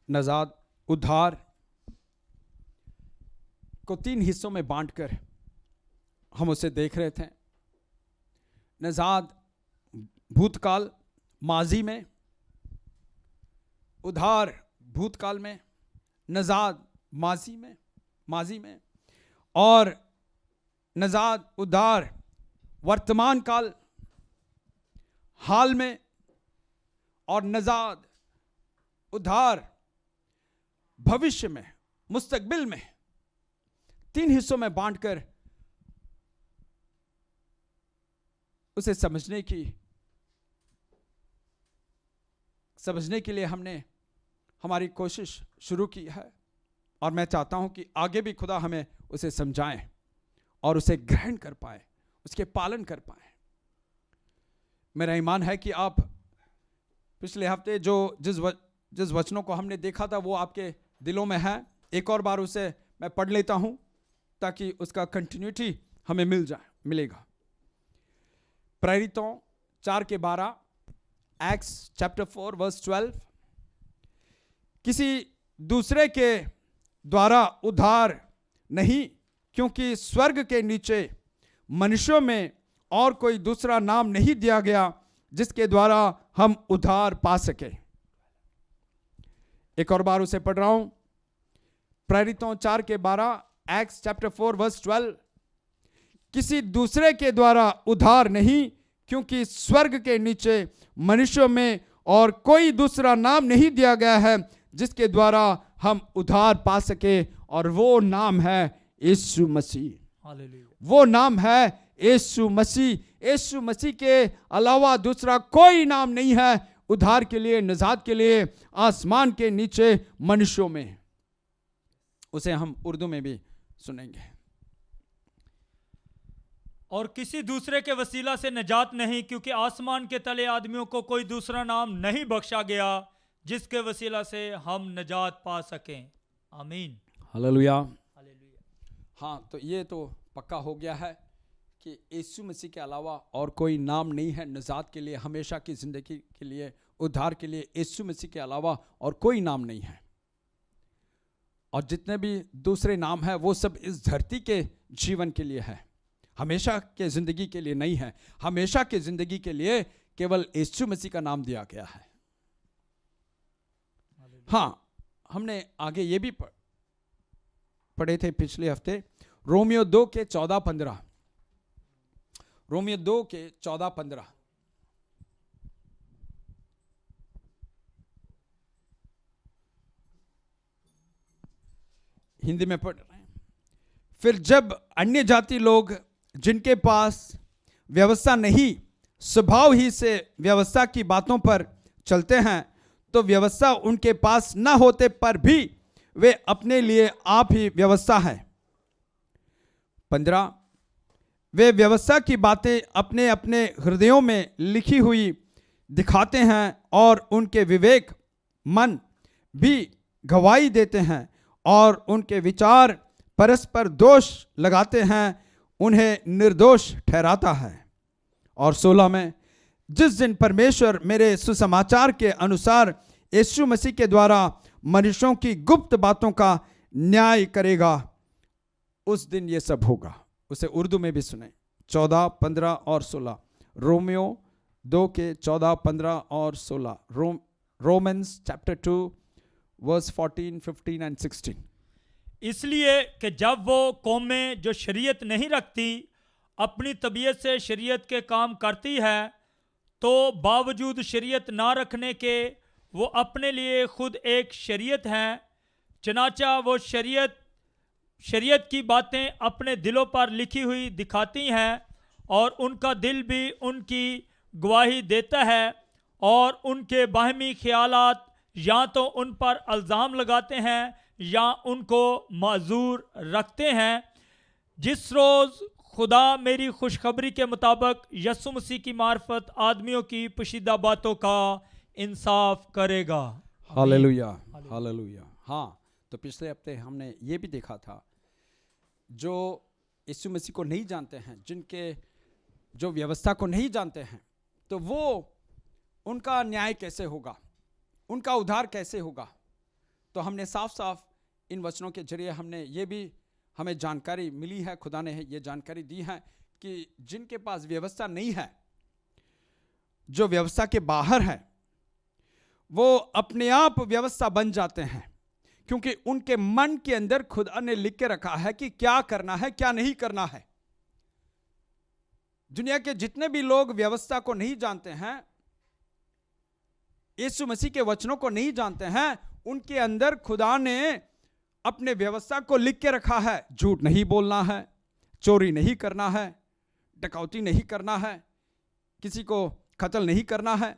नजात उद्धार को 3 हिस्सों में बांटकर हम उसे देख रहे थे। नजात भूतकाल माजी में, उद्धार भूतकाल में, नजात माजी में और नजात उद्धार वर्तमान काल हाल में और नजात उद्धार भविष्य में, मुस्तकबिल में। 3 हिस्सों में बांटकर उसे समझने के लिए हमने हमारी कोशिश शुरू की है और मैं चाहता हूं कि आगे भी खुदा हमें उसे समझाएं और उसे ग्रहण कर पाए, उसके पालन कर पाए। मेरा ईमान है कि आप पिछले हफ्ते जिस वचनों को हमने देखा था वो आपके दिलों में है। एक और बार उसे मैं पढ़ लेता हूं ताकि उसका कंटिन्यूटी हमें मिलेगा। प्रेरितों 4:12, एक्ट्स चैप्टर 4 वर्स 12। किसी दूसरे के द्वारा उद्धार नहीं, क्योंकि स्वर्ग के नीचे मनुष्यों में और कोई दूसरा नाम नहीं दिया गया जिसके द्वारा हम उद्धार पा सके। एक और बार उसे पढ़ रहा हूं। प्रेरितों 4:12, एक्ट्स चैप्टर 4 वर्स 12। किसी दूसरे के द्वारा उद्धार नहीं, क्योंकि स्वर्ग के नीचे मनुष्यों में और कोई दूसरा नाम नहीं दिया गया है जिसके द्वारा हम उद्धार पा सके, और वो नाम है यीशु मसीह। वो नाम है यीशु मसीह। यीशु मसीह के अलावा दूसरा कोई नाम नहीं है उद्धार के लिए, निजात के लिए आसमान के नीचे मनुष्यों में। उसे हम उर्दू में भी सुनेंगे। और किसी दूसरे के वसीला से निजात नहीं, क्योंकि आसमान के तले आदमियों को कोई दूसरा नाम नहीं बख्शा गया जिसके वसीला से हम निजात पा सकें। आमीन, हालेलुया। हाँ, तो ये तो पक्का हो गया है कि यीशु मसीह के अलावा और कोई नाम नहीं है निजात के लिए, हमेशा की जिंदगी के लिए, उद्धार के लिए। यीशु मसीह के अलावा और कोई नाम नहीं है, और जितने भी दूसरे नाम हैं वो सब इस धरती के जीवन के लिए है, हमेशा के जिंदगी के लिए नहीं है। हमेशा के जिंदगी के लिए केवल यीशु मसीह का नाम दिया गया है। हाँ, हमने आगे ये भी पढ़े थे पिछले हफ्ते, रोमियो 2:14-15। रोमियो 2:14-15। हिंदी में पढ़ रहे हैं। फिर जब अन्य जाति लोग जिनके पास व्यवस्था नहीं, स्वभाव ही से व्यवस्था की बातों पर चलते हैं, तो व्यवस्था उनके पास न होते पर भी वे अपने लिए आप ही व्यवस्था है। 15, वे व्यवस्था की बातें अपने अपने हृदयों में लिखी हुई दिखाते हैं और उनके विवेक मन भी गवाही देते हैं और उनके विचार परस्पर दोष लगाते हैं, उन्हें निर्दोष ठहराता है। और 16 में, जिस दिन परमेश्वर मेरे सुसमाचार के अनुसार यीशु मसीह के द्वारा मनुष्यों की गुप्त बातों का न्याय करेगा, उस दिन ये सब होगा। उसे उर्दू में भी सुने, 14, 15 और 16। रोमियो 2:14, 15 और 16। Romans chapter 2 verse 14, 15 and 16। इसलिए कि जब वो कौमें जो शरीयत नहीं रखती अपनी तबीयत से शरीयत के काम करती है, तो बावजूद शरीयत ना रखने के वो अपने लिए खुद एक शरीयत हैं। चनाचा वो शरीयत की बातें अपने दिलों पर लिखी हुई दिखाती हैं और उनका दिल भी उनकी गवाही देता है, और उनके बाहमी ख्यालात या तो उन पर इल्ज़ाम लगाते हैं या उनको माजूर रखते हैं। जिस रोज़ खुदा मेरी खुशखबरी के मुताबिक यीशु मसीह की मार्फत आदमियों की पोशीदा बातों का इंसाफ करेगा। Hallelujah, hallelujah. हाँ, तो पिछले हफ्ते हमने ये भी देखा था, जो यीशु मसीह को नहीं जानते हैं, जिनके जो व्यवस्था को नहीं जानते हैं, तो वो उनका न्याय कैसे होगा, उनका उद्धार कैसे होगा। तो हमने साफ साफ इन वचनों के जरिए हमने ये भी हमें जानकारी मिली है, खुदा ने ये जानकारी दी है कि जिनके पास व्यवस्था नहीं है, जो व्यवस्था के बाहर है, वो अपने आप व्यवस्था बन जाते हैं, क्योंकि उनके मन के अंदर खुदा ने लिख के रखा है कि क्या करना है, क्या नहीं करना है। दुनिया के जितने भी लोग व्यवस्था को नहीं जानते हैं, यीशु मसीह के वचनों को नहीं जानते हैं, उनके अंदर खुदा ने अपने व्यवस्था को लिख के रखा है। झूठ नहीं बोलना है, चोरी नहीं करना है, डकैती नहीं करना है, किसी को कत्ल नहीं करना है।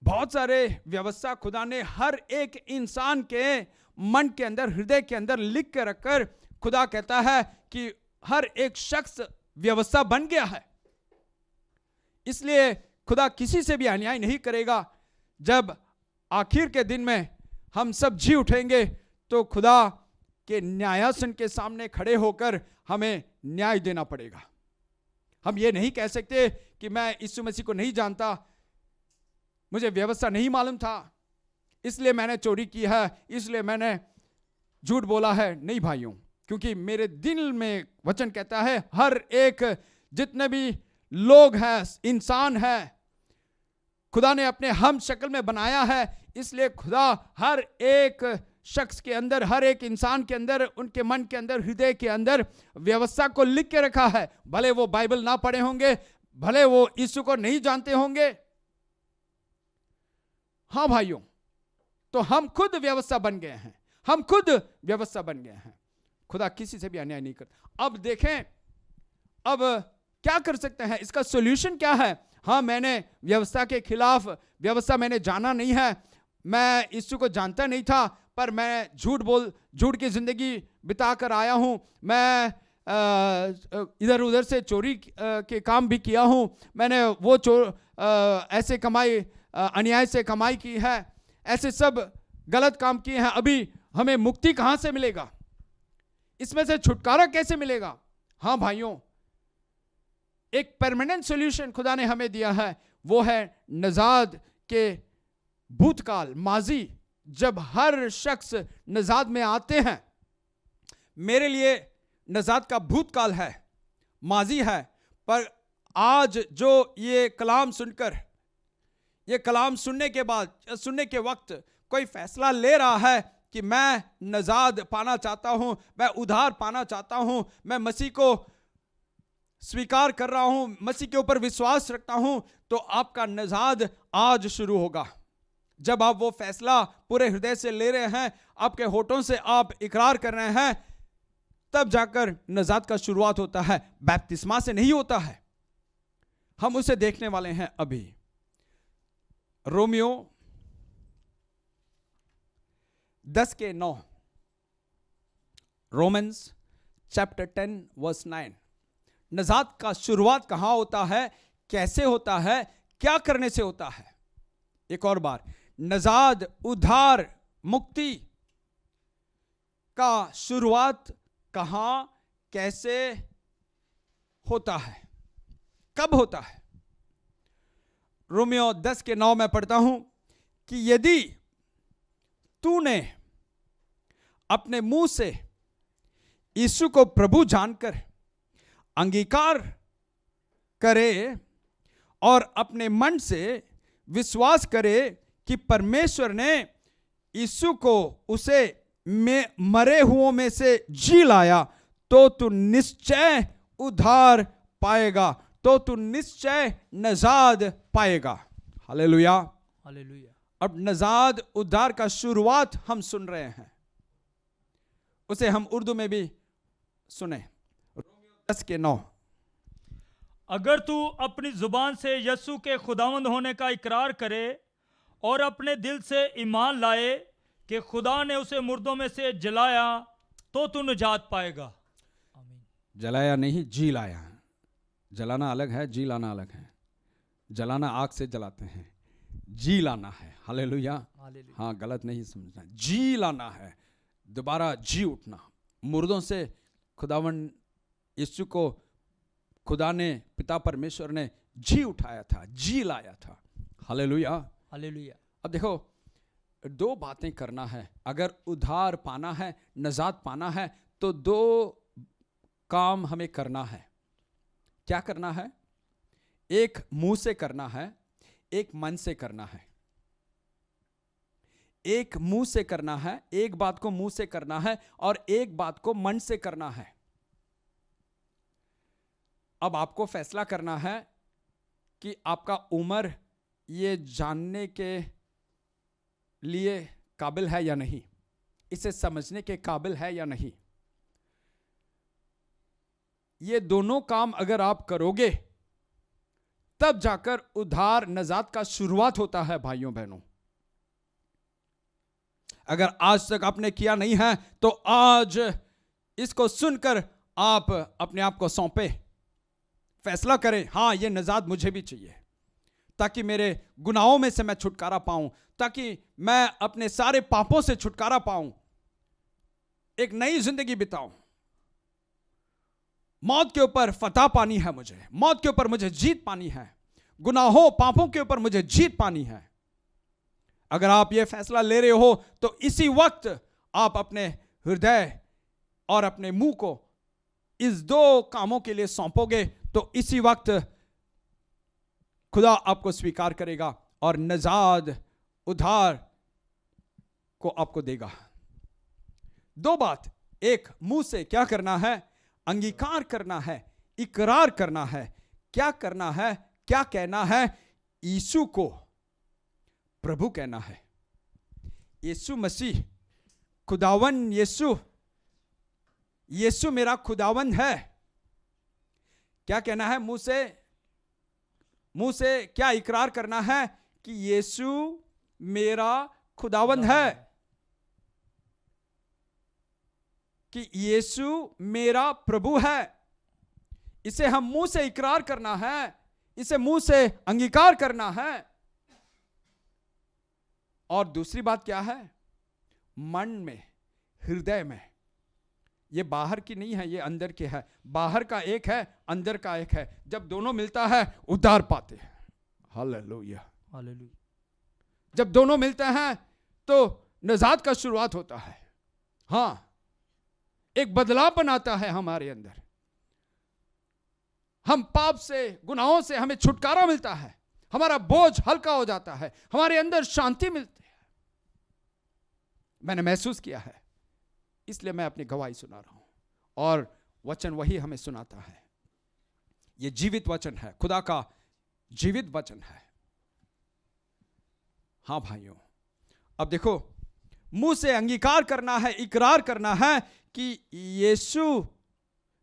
बहुत सारे व्यवस्था खुदा ने हर एक इंसान के मन के अंदर, हृदय के अंदर लिख के रखकर खुदा कहता है कि हर एक शख्स व्यवस्था बन गया है। इसलिए खुदा किसी से भी अन्याय नहीं करेगा। जब आखिर के दिन में हम सब जी उठेंगे तो खुदा के न्यायासन के सामने खड़े होकर हमें न्याय देना पड़ेगा। हम ये नहीं कह सकते कि मैं यीशु मसीह को नहीं जानता, मुझे व्यवस्था नहीं मालूम था, इसलिए मैंने चोरी की है, इसलिए मैंने झूठ बोला है। नहीं भाइयों, क्योंकि मेरे दिल में वचन कहता है हर एक जितने भी लोग हैं, इंसान हैं, खुदा ने अपने हम शक्ल में बनाया है। इसलिए खुदा हर एक शख्स के अंदर, हर एक इंसान के अंदर, उनके मन के अंदर, हृदय के अंदर व्यवस्था को लिख के रखा है। भले वो बाइबल ना पढ़े होंगे, भले वो यीशु को नहीं जानते होंगे। हाँ भाइयों, तो हम खुद व्यवस्था बन गए हैं, हम खुद व्यवस्था बन गए हैं। खुदा किसी से भी अन्याय नहीं करता। अब देखें, अब क्या कर सकते हैं, इसका सॉल्यूशन क्या है? हाँ, मैंने व्यवस्था के खिलाफ, व्यवस्था मैंने जाना नहीं है, मैं यीशु को जानता नहीं था, पर मैं झूठ की जिंदगी बिता कर आया हूं, मैं इधर उधर से चोरी के काम भी किया हूं, मैंने वो ऐसे कमाई, अन्याय से कमाई की है, ऐसे सब गलत काम किए हैं। अभी हमें मुक्ति कहां से मिलेगा, इसमें से छुटकारा कैसे मिलेगा? हाँ भाइयों, एक परमानेंट सॉल्यूशन खुदा ने हमें दिया है, वो है नजात के भूतकाल, माजी। जब हर शख्स नजात में आते हैं, मेरे लिए नजात का भूतकाल है, माजी है, पर आज जो ये कलाम सुनकर, ये कलाम सुनने के बाद, सुनने के वक्त कोई फैसला ले रहा है कि मैं नजात पाना चाहता हूं, मैं उद्धार पाना चाहता हूं, मैं मसीह को स्वीकार कर रहा हूं, मसीह के ऊपर विश्वास रखता हूं, तो आपका नजात आज शुरू होगा। जब आप वो फैसला पूरे हृदय से ले रहे हैं, आपके होठों से आप इकरार कर रहे हैं, तब जाकर नजात का शुरुआत होता है। बैप्तिस्मा से नहीं होता है। हम उसे देखने वाले हैं अभी। Romans 10:9, Romans chapter 10 verse 9। नजात का शुरुआत कहां होता है, कैसे होता है, क्या करने से होता है? एक और बार, नजात, उद्धार, मुक्ति का शुरुआत कहां, कैसे होता है, कब होता है? रोमियो 10:9 में पढ़ता हूं कि यदि तूने अपने मुंह से यीशु को प्रभु जानकर अंगीकार करे और अपने मन से विश्वास करे कि परमेश्वर ने यीशु को उसे मरे हुओं में से जी लाया, तो तू निश्चय उद्धार पाएगा, तो तू निश्चय नजात पाएगा। Hallelujah, hallelujah. अब नजात, उद्धार का शुरुआत हम सुन रहे हैं, उसे हम उर्दू में भी सुने। 10:9, अगर तू अपनी जुबान से यीशु के खुदावंद होने का इकरार करे और अपने दिल से ईमान लाए कि खुदा ने उसे मुर्दों में से जलाया, तो तू निजात पाएगा। आमीन। जलाया नहीं, जी लाया। जलाना अलग है, जी लाना अलग है। जलाना आग से जलाते हैं, जी लाना है। हालेलुया, हाँ, गलत नहीं समझना। जी लाना है, दोबारा जी उठना। मुर्दों से खुदावन यीशु को खुदा ने, पिता परमेश्वर ने जी उठाया था, जी लाया था। Hallelujah, hallelujah. अब देखो, दो बातें करना है। अगर उद्धार पाना है, नजात पाना है, तो दो काम हमें करना है। क्या करना है? एक मुंह से करना है, एक मन से करना है। एक मुंह से करना है, एक बात को मुंह से करना है, और एक बात को मन से करना है। अब आपको फैसला करना है कि आपका उम्र ये जानने के लिए काबिल है या नहीं, इसे समझने के काबिल है या नहीं। ये दोनों काम अगर आप करोगे तब जाकर उद्धार नजात का शुरुआत होता है। भाइयों बहनों, अगर आज तक आपने किया नहीं है तो आज इसको सुनकर आप अपने आप को सौंपे, फैसला करें, हां ये नजात मुझे भी चाहिए, ताकि मेरे गुनाहों में से मैं छुटकारा पाऊं, ताकि मैं अपने सारे पापों से छुटकारा पाऊं, एक नई जिंदगी बिताऊं। मौत के ऊपर फतह पानी है मुझे, मौत के ऊपर मुझे जीत पानी है, गुनाहों पापों के ऊपर मुझे जीत पानी है। अगर आप यह फैसला ले रहे हो तो इसी वक्त आप अपने हृदय और अपने मुंह को इस दो कामों के लिए सौंपोगे तो इसी वक्त खुदा आपको स्वीकार करेगा और नजात उद्धार को आपको देगा। दो बात, एक मुंह से क्या करना है? अंगीकार करना है, इकरार करना है। क्या करना है? क्या कहना है? यीशु को प्रभु कहना है। यीशु मसीह, खुदावन यीशु, यीशु मेरा खुदावन है। क्या कहना है? मुंह से क्या इकरार करना है? कि यीशु मेरा खुदावन है, कि यीशु मेरा प्रभु है। इसे हम मुंह से इकरार करना है, इसे मुंह से अंगीकार करना है। और दूसरी बात क्या है? मन में, हृदय में। ये बाहर की नहीं है, ये अंदर की है। बाहर का एक है, अंदर का एक है। जब दोनों मिलता है उद्धार पाते हैं। Hallelujah, hallelujah. जब दोनों मिलते हैं तो नजात का शुरुआत होता है। हां, एक बदलाव आता है हमारे अंदर। हम पाप से, गुनाहों से हमें छुटकारा मिलता है, हमारा बोझ हल्का हो जाता है, हमारे अंदर शांति मिलती है। मैंने महसूस किया है, इसलिए मैं अपनी गवाही सुना रहा हूं। और वचन वही हमें सुनाता है। यह जीवित वचन है, खुदा का जीवित वचन है। हां भाइयों, अब देखो, मुंह से अंगीकार करना है, इकरार करना है कि यीशु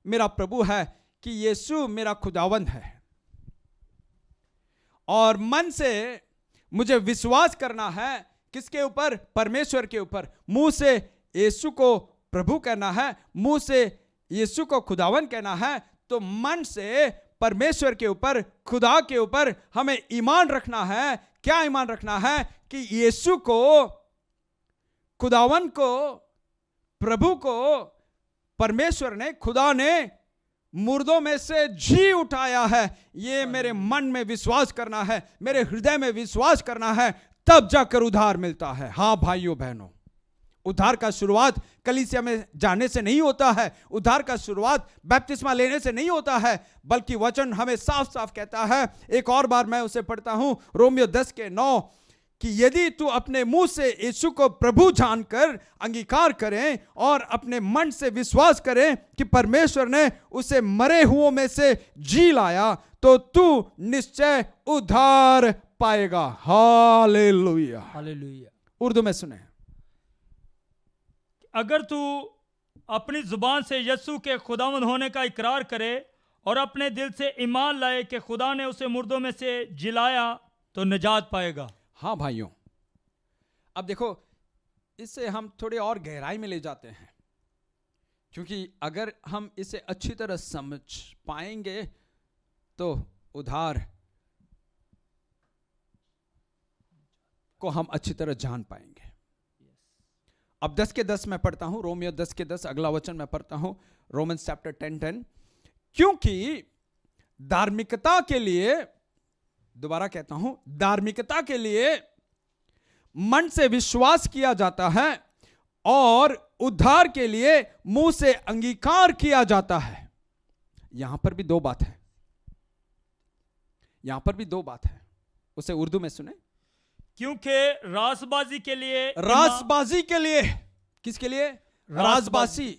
मेरा प्रभु है, कि यीशु मेरा खुदावंद है। और मन से मुझे विश्वास करना है, किसके ऊपर? परमेश्वर के ऊपर। मुंह से यीशु को प्रभु कहना है, मुंह से यीशु को खुदावंद कहना है, तो मन से परमेश्वर के ऊपर, खुदा के ऊपर हमें ईमान रखना है। क्या ईमान रखना है? कि यीशु को, खुदावन को, प्रभु को परमेश्वर ने, खुदा ने मुर्दों में से जी उठाया है। ये मेरे मन में विश्वास करना है, मेरे हृदय में विश्वास करना है, तब जाकर उद्धार मिलता है। हां भाइयों बहनों, उद्धार का शुरुआत कलीसिया में जाने से नहीं होता है, उद्धार का शुरुआत बपतिस्मा लेने से नहीं होता है, बल्कि वचन हमें साफ साफ कहता है। एक और बार मैं उसे पढ़ता हूं, रोमियो 10:9, कि यदि तू अपने मुंह से यीशु को प्रभु जानकर अंगीकार करें और अपने मन से विश्वास करें कि परमेश्वर ने उसे मरे हुओं में से जी लाया, तो तू निश्चय उद्धार पाएगा। Hallelujah, hallelujah. उर्दू में सुने। अगर तू अपनी जुबान से यीशु के खुदावंद होने का इकरार करे और अपने दिल से ईमान लाए कि खुदा ने उसे मुर्दों में से जिलाया, तो निजात पाएगा। हाँ भाइयों, अब देखो, इससे हम थोड़े और गहराई में ले जाते हैं, क्योंकि अगर हम इसे अच्छी तरह समझ पाएंगे तो उद्धार को हम अच्छी तरह जान पाएंगे। अब 10:10 मैं पढ़ता हूं, रोमियो 10:10, अगला वचन मैं पढ़ता हूं, रोमन्स चैप्टर 10:10। क्योंकि धार्मिकता के लिए, दोबारा कहता हूं, धार्मिकता के लिए मन से विश्वास किया जाता है और उद्धार के लिए मुंह से अंगीकार किया जाता है। यहां पर भी दो बात है, यहां पर भी दो बात है, उसे उर्दू में सुने। क्योंकि रासबाजी के लिए, रासबाजी के लिए, किसके लिए? राजबासी।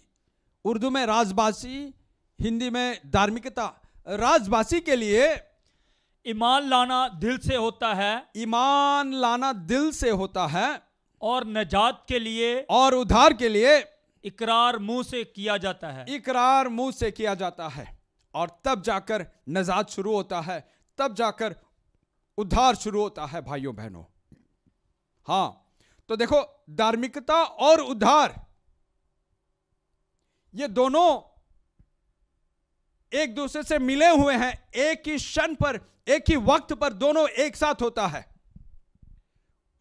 उर्दू में राजबासी, हिंदी में धार्मिकता। राजबासी के लिए ईमान लाना दिल से होता है, ईमान लाना दिल से होता है, और नजात के लिए, और उद्धार के लिए इकरार मुंह से किया जाता है। इकरार मुंह से किया जाता है, और तब जाकर नजात शुरू होता है, तब जाकर उद्धार शुरू होता है। भाइयों बहनों, हां, तो देखो, धार्मिकता और उद्धार, ये दोनों एक दूसरे से मिले हुए हैं। एक ही क्षण पर, एक ही वक्त पर दोनों एक साथ होता है।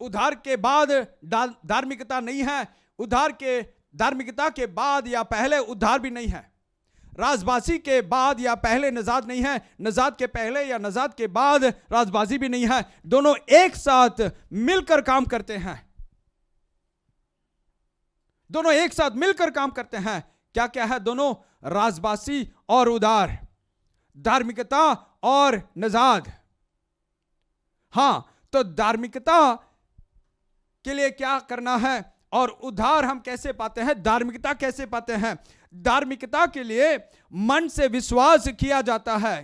उद्धार के बाद धार्मिकता नहीं है, धार्मिकता के बाद या पहले उद्धार भी नहीं है। राजबाजी के बाद या पहले नजात नहीं है, नजात के पहले या नजात के बाद राजबाजी भी नहीं है। दोनों एक साथ मिलकर काम करते हैं, दोनों एक साथ मिलकर काम करते हैं। क्या क्या है? दोनों, राजबाजी और उद्धार, धार्मिकता और नजात। हां, तो धार्मिकता के लिए क्या करना है और उद्धार हम कैसे पाते हैं, धार्मिकता कैसे पाते हैं? धार्मिकता के लिए मन से विश्वास किया जाता है।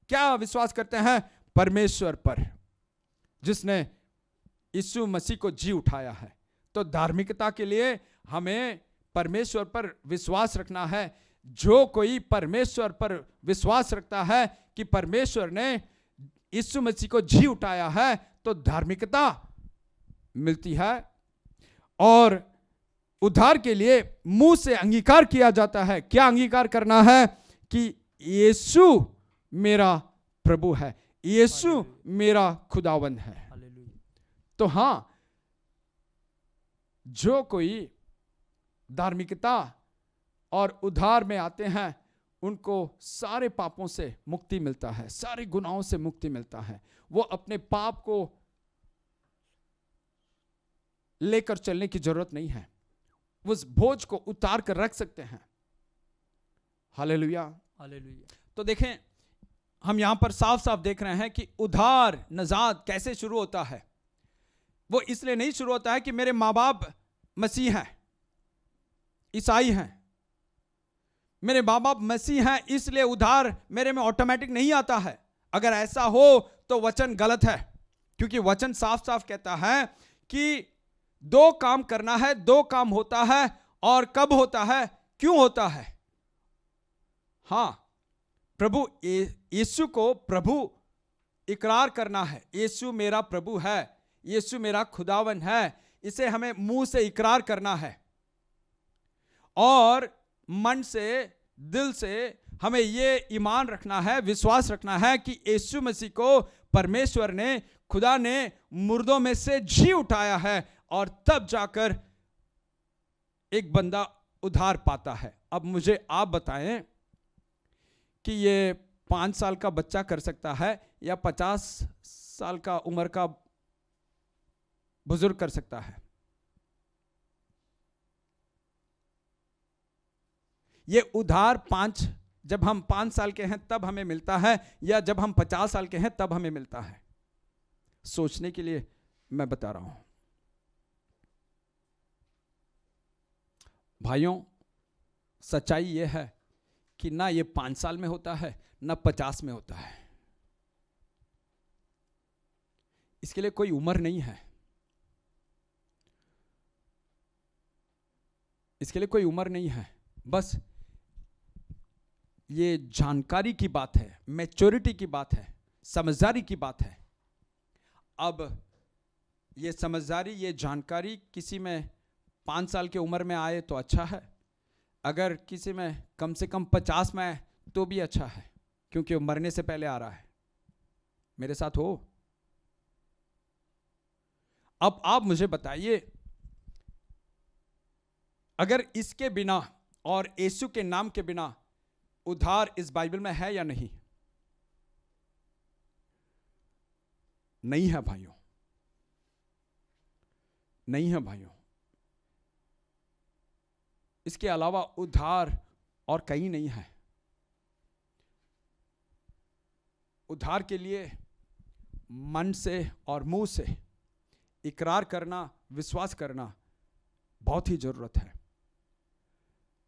क्या विश्वास करते हैं? परमेश्वर पर, जिसने यीशु मसीह को जी उठाया है। तो धार्मिकता के लिए हमें परमेश्वर पर विश्वास रखना है। जो कोई परमेश्वर पर विश्वास रखता है कि परमेश्वर ने यीशु मसीह को जी उठाया है, तो धार्मिकता मिलती है। और उद्धार के लिए मुंह से अंगीकार किया जाता है। क्या अंगीकार करना है? कि यीशु मेरा प्रभु है, यीशु मेरा खुदावंद है। तो हां, जो कोई धार्मिकता और उद्धार में आते हैं, उनको सारे पापों से मुक्ति मिलता है, सारे गुनाहों से मुक्ति मिलता है। वो अपने पाप को लेकर चलने की जरूरत नहीं है, उस बोझ को उतार कर रख सकते हैं। Hallelujah, hallelujah. तो देखें, हम यहां पर साफ साफ देख रहे हैं कि उद्धार, नजात कैसे शुरू होता है। वो इसलिए नहीं शुरू होता है कि मेरे माँ बाप मसीह हैं, ईसाई हैं, मेरे माँ बाप मसीह हैं इसलिए उद्धार मेरे में ऑटोमेटिक नहीं आता है। अगर ऐसा हो तो वचन गलत है, क्योंकि वचन साफ साफ कहता है कि दो काम करना है, दो काम होता है, और कब होता है, क्यों होता है। हां, प्रभु यीशु को प्रभु इकरार करना है। यीशु मेरा प्रभु है, यीशु मेरा खुदावन है, इसे हमें मुंह से इकरार करना है, और मन से, दिल से हमें यह ईमान रखना है, विश्वास रखना है कि यीशु मसीह को परमेश्वर ने, खुदा ने मुर्दों में से जी उठाया है, और तब जाकर एक बंदा उद्धार पाता है। अब मुझे आप बताएं कि ये 5 साल का बच्चा कर सकता है या 50 साल का उम्र का बुजुर्ग कर सकता है? ये उद्धार जब हम 5 साल के हैं तब हमें मिलता है, या जब हम 50 साल के हैं तब हमें मिलता है? सोचने के लिए मैं बता रहा हूं। भाइयों, सच्चाई यह है कि ना ये 5 साल में होता है, ना 50 में होता है। इसके लिए कोई उम्र नहीं है, इसके लिए कोई उम्र नहीं है। बस ये जानकारी की बात है, मैच्योरिटी की बात है, समझदारी की बात है। अब ये समझदारी, ये जानकारी किसी में 5 साल की उम्र में आए तो अच्छा है, अगर किसी में कम से कम 50 में आए तो भी अच्छा है, क्योंकि वो मरने से पहले आ रहा है। मेरे साथ हो? अब आप मुझे बताइए, अगर इसके बिना और यीशु के नाम के बिना उद्धार इस बाइबल में है या नहीं? नहीं है भाइयों। नहीं है भाइयों। इसके अलावा उद्धार और कहीं नहीं है। उद्धार के लिए मन से और मुंह से इकरार करना, विश्वास करना बहुत ही जरूरत है।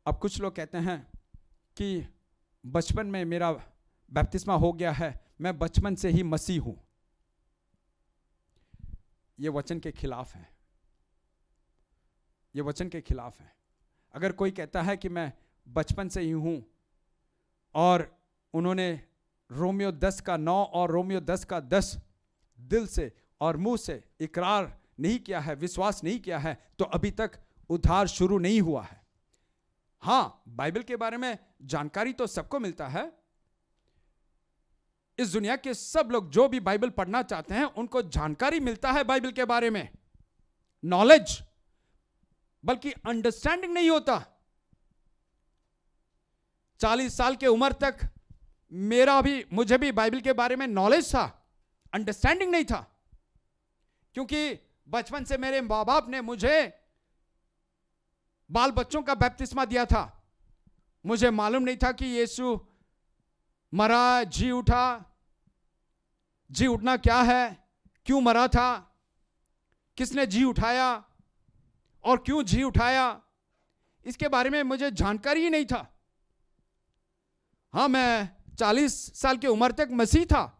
अब कुछ लोग कहते हैं कि बचपन में मेरा बपतिस्मा हो गया है, मैं बचपन से ही मसीह हूं। यह वचन के खिलाफ है। यह वचन के खिलाफ है। अगर कोई कहता है कि मैं बचपन से ही हूं और उन्होंने रोमियो 10:9 और रोमियो 10:10 दिल से और मुंह से इकरार नहीं किया है, विश्वास नहीं किया है, तो अभी तक उद्धार शुरू नहीं हुआ है। हाँ, बाइबल के बारे में जानकारी तो सबको मिलता है। इस दुनिया के सब लोग जो भी बाइबल पढ़ना चाहते हैं उनको जानकारी मिलता है बाइबल के बारे में, नॉलेज, बल्कि अंडरस्टैंडिंग नहीं होता। 40 साल के उम्र तक मुझे भी बाइबल के बारे में नॉलेज था, अंडरस्टैंडिंग नहीं था, क्योंकि बचपन से मेरे माँ बाप ने मुझे बाल बच्चों का बपतिस्मा दिया था। मुझे मालूम नहीं था कि यीशु मरा, जी उठा, जी उठना क्या है, क्यों मरा था, किसने जी उठाया और क्यों जी उठाया, इसके बारे में मुझे जानकारी ही नहीं था। हाँ, मैं 40 साल की उम्र तक मसीह था।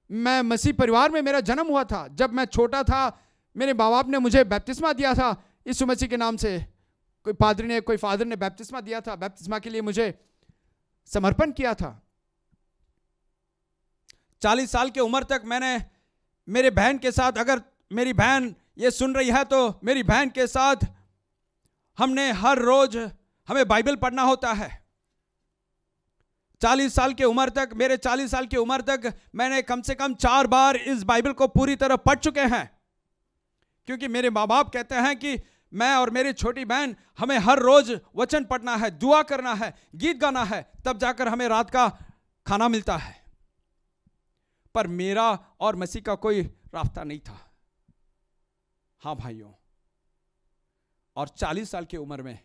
मैं मसीह परिवार में मेरा जन्म हुआ था। जब मैं छोटा था मेरे माँ बाप ने मुझे बपतिस्मा दिया था यीशु मसीह के नाम से। कोई फादर ने बपतिस्मा दिया था, बपतिस्मा के लिए मुझे समर्पण किया था। 40 साल की उम्र तक मैंने मेरे बहन के साथ, अगर मेरी बहन ये सुन रही है तो मेरी बहन के साथ हमने हर रोज हमें बाइबल पढ़ना होता है। 40 साल की उम्र तक, मेरे 40 साल की उम्र तक मैंने कम से कम 4 बार इस बाइबल को पूरी तरह पढ़ चुके हैं, क्योंकि मेरे माँ बाप कहते हैं कि मैं और मेरी छोटी बहन हमें हर रोज वचन पढ़ना है, दुआ करना है, गीत गाना है, तब जाकर हमें रात का खाना मिलता है। पर मेरा और मसीह का कोई रास्ता नहीं था। हाँ भाइयों, और 40 साल की उम्र में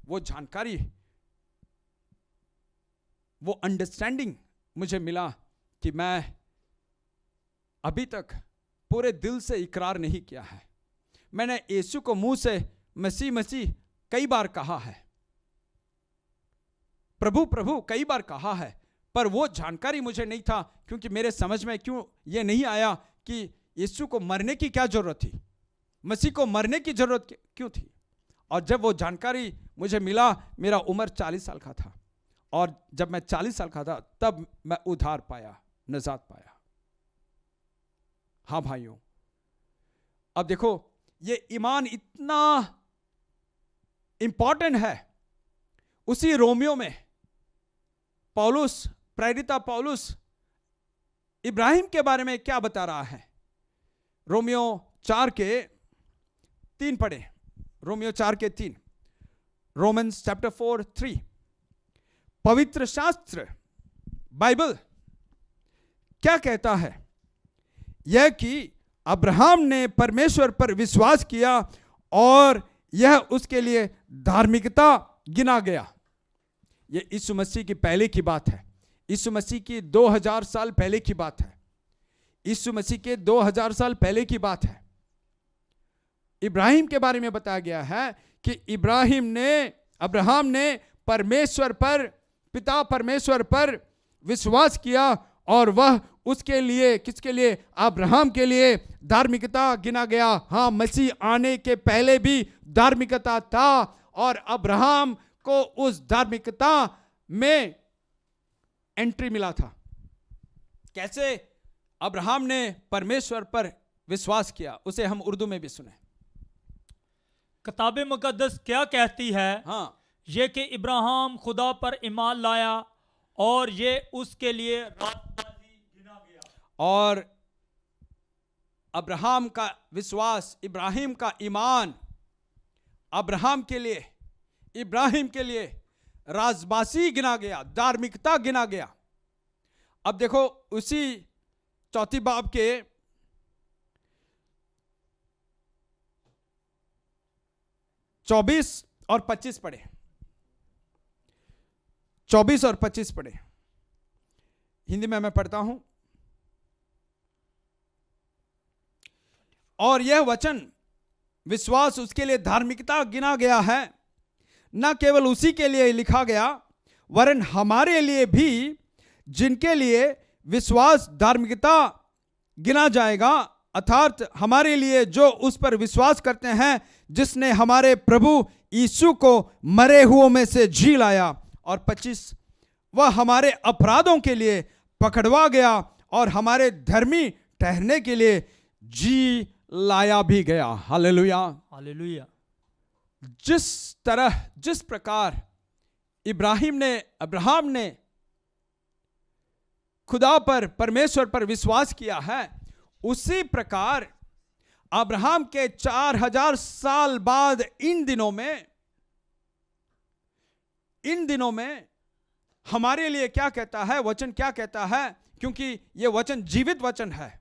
वो जानकारी, वो अंडरस्टैंडिंग मुझे मिला कि मैं अभी तक पूरे दिल से इकरार नहीं किया है। मैंने यीशु को मुंह से मसीह मसीह कई बार कहा है, प्रभु प्रभु कई बार कहा है, पर वो जानकारी मुझे नहीं था, क्योंकि मेरे समझ में क्यों ये नहीं आया कि यीशु को मरने की क्या जरूरत थी, मसीह को मरने की जरूरत क्यों थी। और जब वो जानकारी मुझे मिला, मेरा उम्र 40 साल का था, और जब मैं 40 साल का था तब मैं उद्धार पाया, निजात पाया। हाँ भाइयों, अब देखो ये ईमान इतना इंपॉर्टेंट है। उसी रोमियो में पौलुस, प्रेरित पौलुस इब्राहिम के बारे में क्या बता रहा है। रोमियो 4:3 पढ़े, रोमियो 4:3, रोमन्स चैप्टर 4:3। पवित्र शास्त्र बाइबल क्या कहता है? यह कि अब्राहम ने परमेश्वर पर विश्वास किया और यह उसके लिए धार्मिकता गिना गया। यह यीशु मसीह की पहले की बात है। यीशु मसीह की 2000 साल पहले की बात है। यीशु मसीह के 2000 साल पहले की बात है। इब्राहिम के बारे में बताया गया है कि अब्राहम ने परमेश्वर पर, पिता परमेश्वर पर विश्वास किया और वह उसके लिए, किसके लिए? अब्राहम के लिए धार्मिकता गिना गया। हाँ, मसीह आने के पहले भी धार्मिकता था और अब्राहम को उस धार्मिकता में एंट्री मिला था। कैसे अब्राहम ने परमेश्वर पर विश्वास किया, उसे हम उर्दू में भी सुने। किताब मुकद्दस क्या कहती है? हाँ, ये कि इब्राहिम खुदा पर ईमान लाया और ये उसके लिए रास्तबाजी गिना गया। और अब्राहम का विश्वास, इब्राहिम का ईमान इब्राहिम के लिए राजबासी गिना गया, धार्मिकता गिना गया। अब देखो उसी 4 बाब के 24 और 25 पढ़े, 24 और 25 पढ़े। हिंदी में मैं पढ़ता हूं। और यह वचन विश्वास उसके लिए धार्मिकता गिना गया है, न केवल उसी के लिए लिखा गया वरन हमारे लिए भी, जिनके लिए विश्वास धार्मिकता गिना जाएगा, अर्थात हमारे लिए जो उस पर विश्वास करते हैं जिसने हमारे प्रभु यीशु को मरे हुओं में से जी लाया। और 25, वह हमारे अपराधों के लिए पकड़वा गया और हमारे धर्मी ठहरने के लिए जी लाया भी गया। Hallelujah, hallelujah. जिस प्रकार अब्राहम ने खुदा पर, परमेश्वर पर विश्वास किया है, उसी प्रकार अब्राहम के 4000 साल बाद इन दिनों में हमारे लिए क्या कहता है, वचन क्या कहता है, क्योंकि यह वचन जीवित वचन है।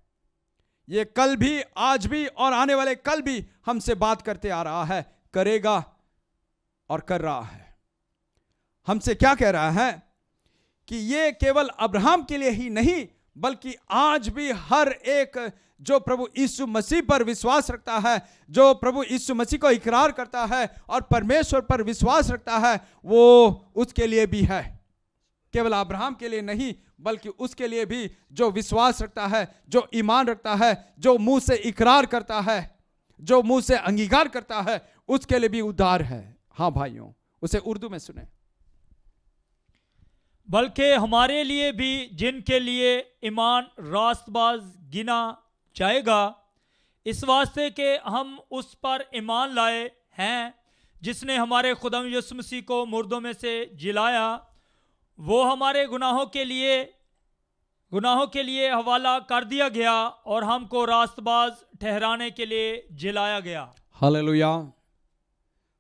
ये कल भी, आज भी और आने वाले कल भी हमसे बात करते आ रहा है, करेगा और कर रहा है। हमसे क्या कह रहा है कि ये केवल अब्राहम के लिए ही नहीं, बल्कि आज भी हर एक जो प्रभु यीशु मसीह पर विश्वास रखता है, जो प्रभु यीशु मसीह को इकरार करता है और परमेश्वर पर विश्वास रखता है, वो उसके लिए भी है। केवल अब्राहम के लिए नहीं, बल्कि उसके लिए भी जो विश्वास रखता है, जो ईमान रखता है, जो मुंह से इकरार करता है, जो मुंह से अंगीकार करता है, उसके लिए भी उद्धार है। हाँ भाइयों, उसे उर्दू में सुने। बल्कि हमारे लिए भी, जिनके लिए ईमान रास्तबाज गिना जाएगा, इस वास्ते के हम उस पर ईमान लाए हैं जिसने हमारे खुदा यीशु मसीह को मुर्दों में से जिलाया। वो हमारे गुनाहों के लिए हवाला कर दिया गया और हमको रास्तबाज ठहराने के लिए जिलाया गया। Hallelujah,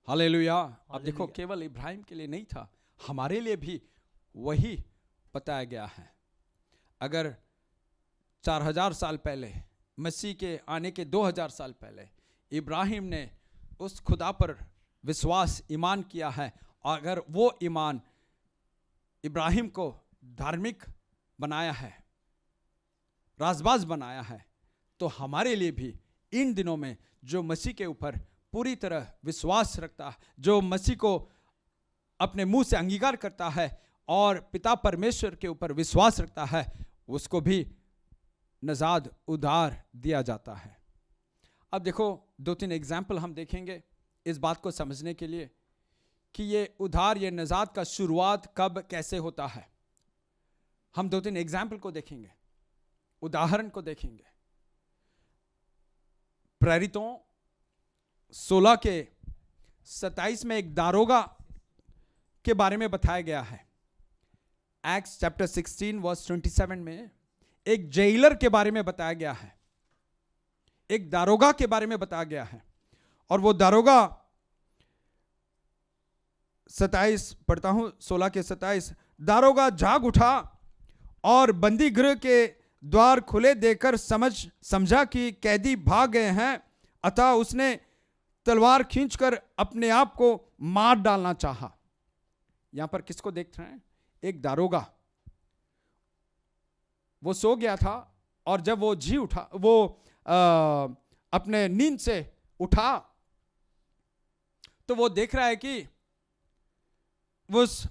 hallelujah. अब देखो, केवल इब्राहिम के लिए नहीं था, हमारे लिए भी वही बताया गया है। अगर 4000 साल पहले, मसीह के आने के 2000 साल पहले इब्राहिम ने उस खुदा पर विश्वास, ईमान किया है, अगर वो ईमान इब्राहिम को धार्मिक बनाया है, राजबाज बनाया है, तो हमारे लिए भी इन दिनों में जो मसीह के ऊपर पूरी तरह विश्वास रखता है, जो मसीह को अपने मुंह से अंगीकार करता है और पिता परमेश्वर के ऊपर विश्वास रखता है, उसको भी नजाद उधार दिया जाता है। अब देखो, 2-3 एग्जाम्पल हम देखेंगे इस बात को समझने के लिए कि ये उधार, ये नजात का शुरुआत कब, कैसे होता है। हम 2-3 एग्जाम्पल को देखेंगे, उदाहरण को देखेंगे। प्रेरितों 16 के 27 में एक दारोगा के बारे में बताया गया है। एक्ट्स चैप्टर 16 वर्स 27 में एक जेलर के बारे में बताया गया है, एक दारोगा के बारे में बताया गया है। और वो दारोगा 27 पढ़ता हूं, 16 के 27, दारोगा जाग उठा और बंदी गृह के द्वार खुले देकर समझा कि कैदी भाग गए हैं, अतः उसने तलवार खींचकर अपने आप को मार डालना चाहा। यहां पर किसको देख रहे हैं? एक दारोगा। वो सो गया था और जब वो जी उठा, वो अपने नींद से उठा, तो वो देख रहा है कि उस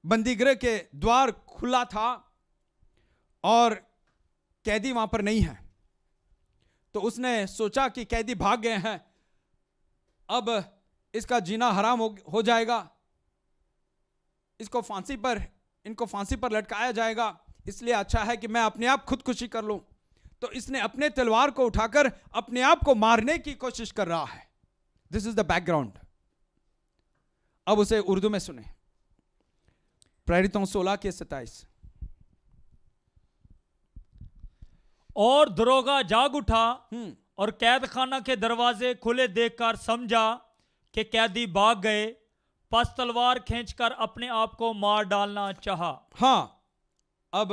बंदीगृह के द्वार खुला था और कैदी वहां पर नहीं है। तो उसने सोचा कि कैदी भाग गए हैं, अब इसका जीना हराम हो जाएगा, इनको फांसी पर लटकाया जाएगा, इसलिए अच्छा है कि मैं अपने आप खुदकुशी कर लूं। तो इसने अपने तलवार को उठाकर अपने आप को मारने की कोशिश कर रहा है। This is the background. अब उसे उर्दू में सुने। प्रेरितों 16 के 27। और दरोगा जाग उठा और कैद खाना के दरवाजे खुले देखकर समझा कि कैदी भाग गए, पस तलवार खींचकर अपने आप को मार डालना चाहा। हाँ, अब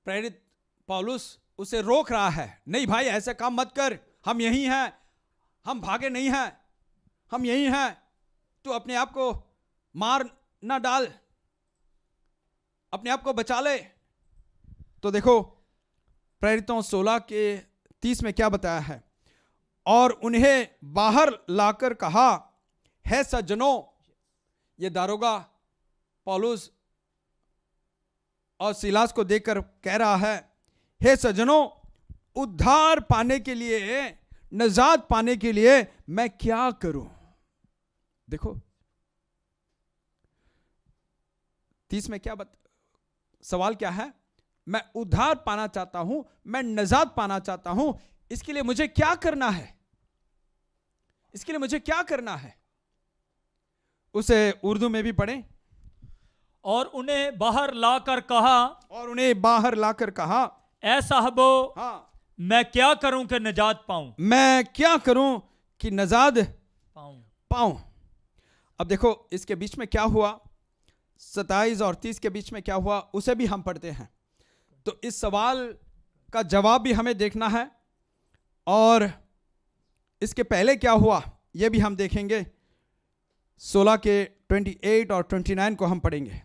प्रेरित पौलुस उसे रोक रहा है, नहीं भाई ऐसा काम मत कर, हम यही हैं, हम भागे नहीं हैं, हम यही हैं, तू अपने आप को मार ना डाल, अपने आप को बचा ले। तो देखो प्रेरितों 16 के 30 में क्या बताया है, और उन्हें बाहर लाकर कहा, है सज्जनों, ये दारोगा पौलुस और सीलास को देखकर कह रहा है, हे सज्जनों, उद्धार पाने के लिए, नजात पाने के लिए मैं क्या करूं। देखो 30 में क्या सवाल क्या है, मैं उद्धार पाना चाहता हूं, मैं नजात पाना चाहता हूं, इसके लिए मुझे क्या करना है, इसके लिए मुझे क्या करना है। उसे उर्दू में भी पढ़ें। और उन्हें बाहर लाकर कहा, और उन्हें बाहर लाकर कहा, ऐ साहबो, हाँ, मैं क्या करूं कि नजात पाऊं, मैं क्या करूं कि नजात पाऊं। पाऊं। अब देखो इसके बीच में क्या हुआ, 27 और 30 के बीच में क्या हुआ, उसे भी हम पढ़ते हैं। तो इस सवाल का जवाब भी हमें देखना है, और इसके पहले क्या हुआ यह भी हम देखेंगे। 16 के 28 और 29 को हम पढ़ेंगे।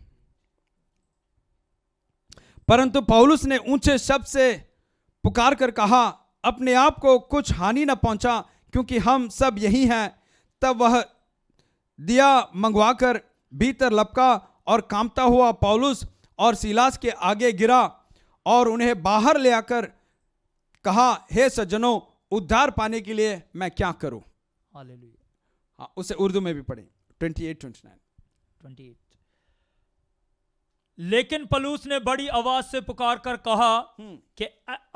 परंतु पौलुस ने ऊंचे शब्द से पुकार कर कहा, अपने आप को कुछ हानि न पहुंचा, क्योंकि हम सब यही हैं। तब वह दिया मंगवाकर भीतर लपका और कांपता हुआ पौलुस और सीलास के आगे गिरा और उन्हें बाहर ले आकर कहा, हे सज्जनों, उद्धार पाने के लिए मैं क्या करूं। हालेलुया। हाँ, उसे उर्दू में भी पढ़ें। 28-29। लेकिन पौलुस ने बड़ी आवाज से पुकार कर कहा कि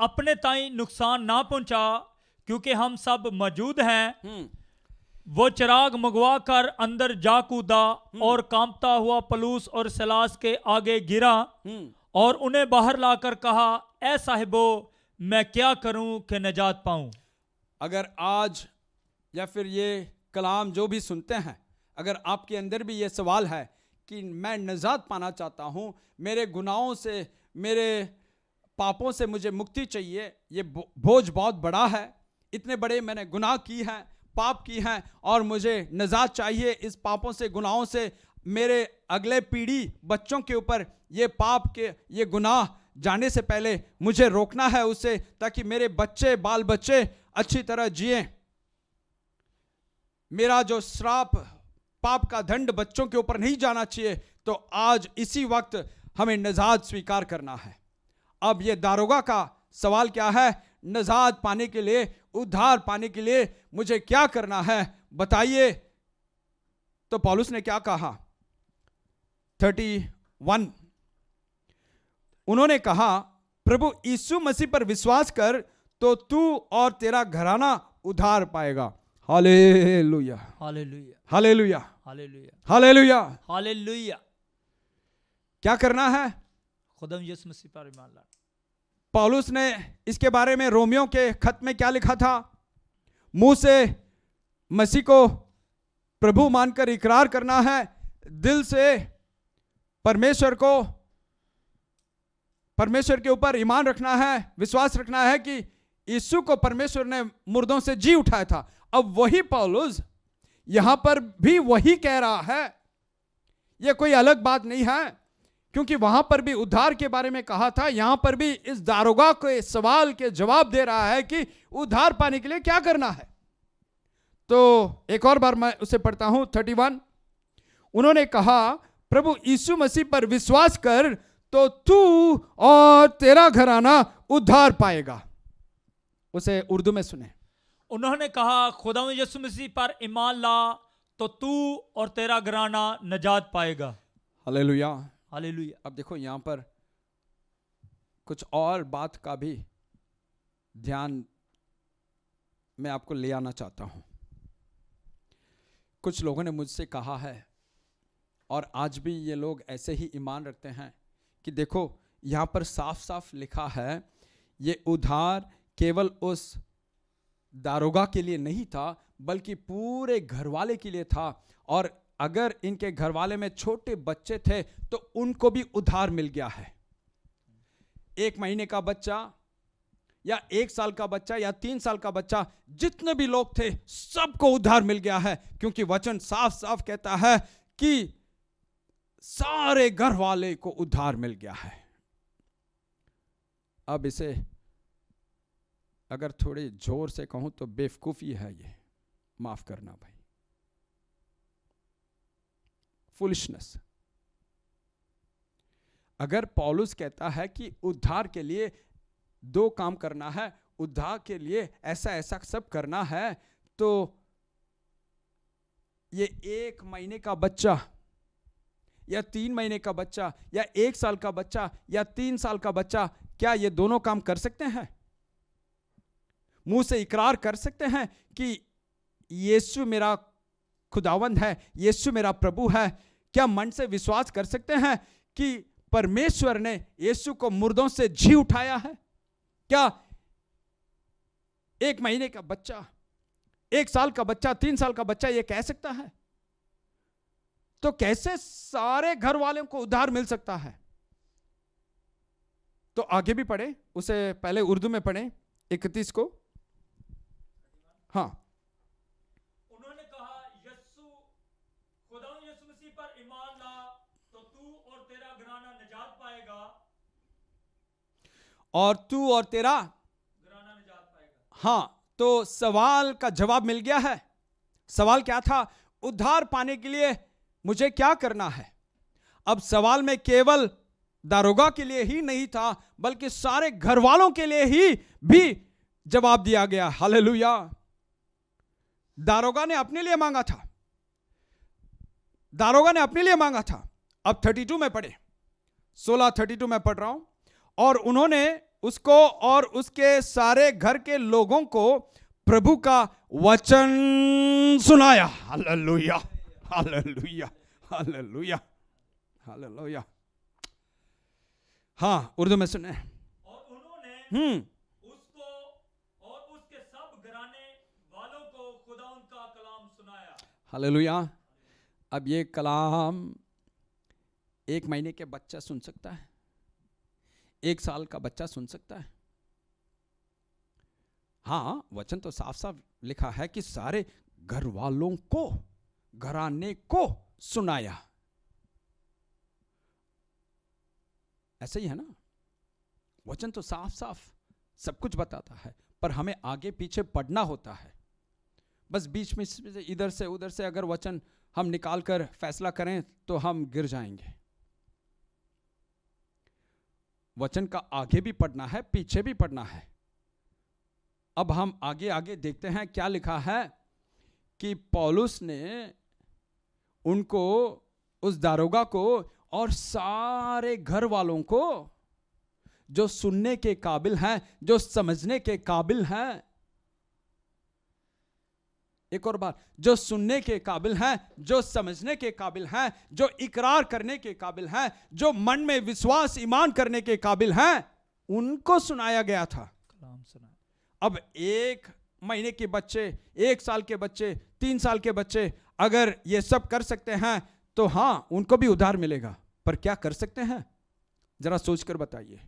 अपने ताई नुकसान ना पहुंचा, क्योंकि हम सब मौजूद हैं। वो चिराग मंगवा कर अंदर जा कूदा और कांपता हुआ पौलुस और सीलास के आगे गिरा और उन्हें बाहर लाकर कहा, ऐ साहिबो, मैं क्या करूं कि नजात पाऊं। अगर आज या फिर ये कलाम जो भी सुनते हैं, अगर आपके अंदर भी ये सवाल है कि मैं नजात पाना चाहता हूं, मेरे गुनाहों से, मेरे पापों से मुझे मुक्ति चाहिए, ये बोझ बहुत बड़ा है, इतने बड़े मैंने गुनाह की हैं, पाप की हैं, और मुझे नजात चाहिए इस पापों से, गुनाहों से। मेरे अगले पीढ़ी बच्चों के ऊपर ये पाप के, ये गुनाह जाने से पहले मुझे रोकना है उससे, ताकि मेरे बच्चे, बाल बच्चे अच्छी तरह जिए। मेरा जो श्राप, पाप का दंड बच्चों के ऊपर नहीं जाना चाहिए। तो आज इसी वक्त हमें नजात स्वीकार करना है। अब ये दारोगा का सवाल क्या है, नजात पाने के लिए, उद्धार पाने के लिए मुझे क्या करना है, बताइए। तो पौलुस ने क्या कहा, 31, उन्होंने कहा, प्रभु यीशु मसीह पर विश्वास कर तो तू और तेरा घराना उद्धार पाएगा। Hallelujah, hallelujah, hallelujah, hallelujah, hallelujah. Hallelujah. क्या करना है? खुदाम यीशु मसीह पर ईमान लाना। पौलुस ने इसके बारे में रोमियो के खत में क्या लिखा था, मुंह से मसीह को प्रभु मानकर इकरार करना है, दिल से परमेश्वर के ऊपर ईमान रखना है, विश्वास रखना है कि यीशु को परमेश्वर ने मुर्दों से जी उठाया था। अब वही पौलुस यहां पर भी वही कह रहा है, यह कोई अलग बात नहीं है, क्योंकि वहां पर भी उद्धार के बारे में कहा था, यहां पर भी इस दारोगा के सवाल के जवाब दे रहा है कि उद्धार पाने के लिए क्या करना है। तो एक और बार मैं उसे पढ़ता हूं, 31, उन्होंने कहा, प्रभु यीशु मसीह पर विश्वास कर तो तू और तेरा घराना उद्धार पाएगा। उसे उर्दू में सुने। उन्होंने कहा, खुदा यीशु मसीह पर ईमान ला तो तू और तेरा घराना नजात पाएगा। Hallelujah, hallelujah. अब देखो यहां पर कुछ और बात का भी ध्यान मैं आपको ले आना चाहता हूं। कुछ लोगों ने मुझसे कहा है, और आज भी ये लोग ऐसे ही ईमान रखते हैं, कि देखो यहां पर साफ साफ लिखा है, ये उद्धार केवल उस दारोगा के लिए नहीं था, बल्कि पूरे घरवाले के लिए था। और अगर इनके घरवाले में छोटे बच्चे थे तो उनको भी उद्धार मिल गया है। 1 महीने का बच्चा या 1 साल का बच्चा या 3 साल का बच्चा, जितने भी लोग थे सबको उद्धार मिल गया है, क्योंकि वचन साफ साफ कहता है कि सारे घर वाले को उद्धार मिल गया है। अब इसे अगर थोड़े जोर से कहूं तो बेवकूफी है, ये माफ करना भाई, फुलिशनेस। अगर पौलुस कहता है कि उद्धार के लिए 2 काम करना है, उद्धार के लिए ऐसा ऐसा सब करना है, तो ये 1 महीने का बच्चा या 3 महीने का बच्चा या 1 साल का बच्चा या 3 साल का बच्चा, क्या ये दोनों काम कर सकते हैं? मुंह से इकरार कर सकते हैं कि यीशु मेरा खुदावंद है, यीशु मेरा प्रभु है? क्या मन से विश्वास कर सकते हैं कि परमेश्वर ने यीशु को मुर्दों से जी उठाया है? क्या 1 महीने का बच्चा, 1 साल का बच्चा, 3 साल का बच्चा ये कह सकता है? तो कैसे सारे घर वालों को उद्धार मिल सकता है? तो आगे भी पढ़े, उसे पहले उर्दू में पढ़े 31 को। हाँ, उन्होंने कहा, खुदा यीशु मसीह पर ईमान ला तो तू और तेरा घराना निजात पाएगा। और तू और तेरा घराना निजात पाएगा। हाँ, तो सवाल का जवाब मिल गया है। सवाल क्या था? उद्धार पाने के लिए मुझे क्या करना है? अब सवाल में केवल दारोगा के लिए ही नहीं था, बल्कि सारे घर वालों के लिए ही भी जवाब दिया गया। हालेलुया। दारोगा ने अपने लिए मांगा था, दारोगा ने अपने लिए मांगा था। अब 32 में पढ़े, 16:32 में पढ़ रहा हूं। और उन्होंने उसको और उसके सारे घर के लोगों को प्रभु का वचन सुनाया। Hallelujah, hallelujah, hallelujah, hallelujah. हाँ, उर्दू में सुने। और उन्होंने उसको और उसके सब घराने वालों को खुदा उनका कलाम सुनाया। हालेलुया। अब ये कलाम 1 महीने के बच्चा सुन सकता है, 1 साल का बच्चा सुन सकता है। हाँ, वचन तो साफ साफ लिखा है कि सारे घर वालों को, घराने को सुनाया। ऐसा ही है ना? वचन तो साफ साफ सब कुछ बताता है, पर हमें आगे पीछे पढ़ना होता है। बस बीच में से इधर से उधर से अगर वचन हम निकाल कर फैसला करें तो हम गिर जाएंगे। वचन का आगे भी पढ़ना है, पीछे भी पढ़ना है। अब हम आगे आगे देखते हैं क्या लिखा है कि पौलुस ने उनको, उस दारोगा को और सारे घर वालों को, जो सुनने के काबिल हैं, जो समझने के काबिल हैं, एक और बार, जो सुनने के काबिल हैं, जो समझने के काबिल हैं, जो इकरार करने के काबिल हैं, जो मन में विश्वास ईमान करने के काबिल हैं, उनको सुनाया गया था। कलाम सुनाया। अब 1 महीने के बच्चे, 1 साल के बच्चे, 3 साल के बच्चे अगर ये सब कर सकते हैं तो हाँ, उनको भी उद्धार मिलेगा। पर क्या कर सकते हैं? जरा सोचकर बताइए।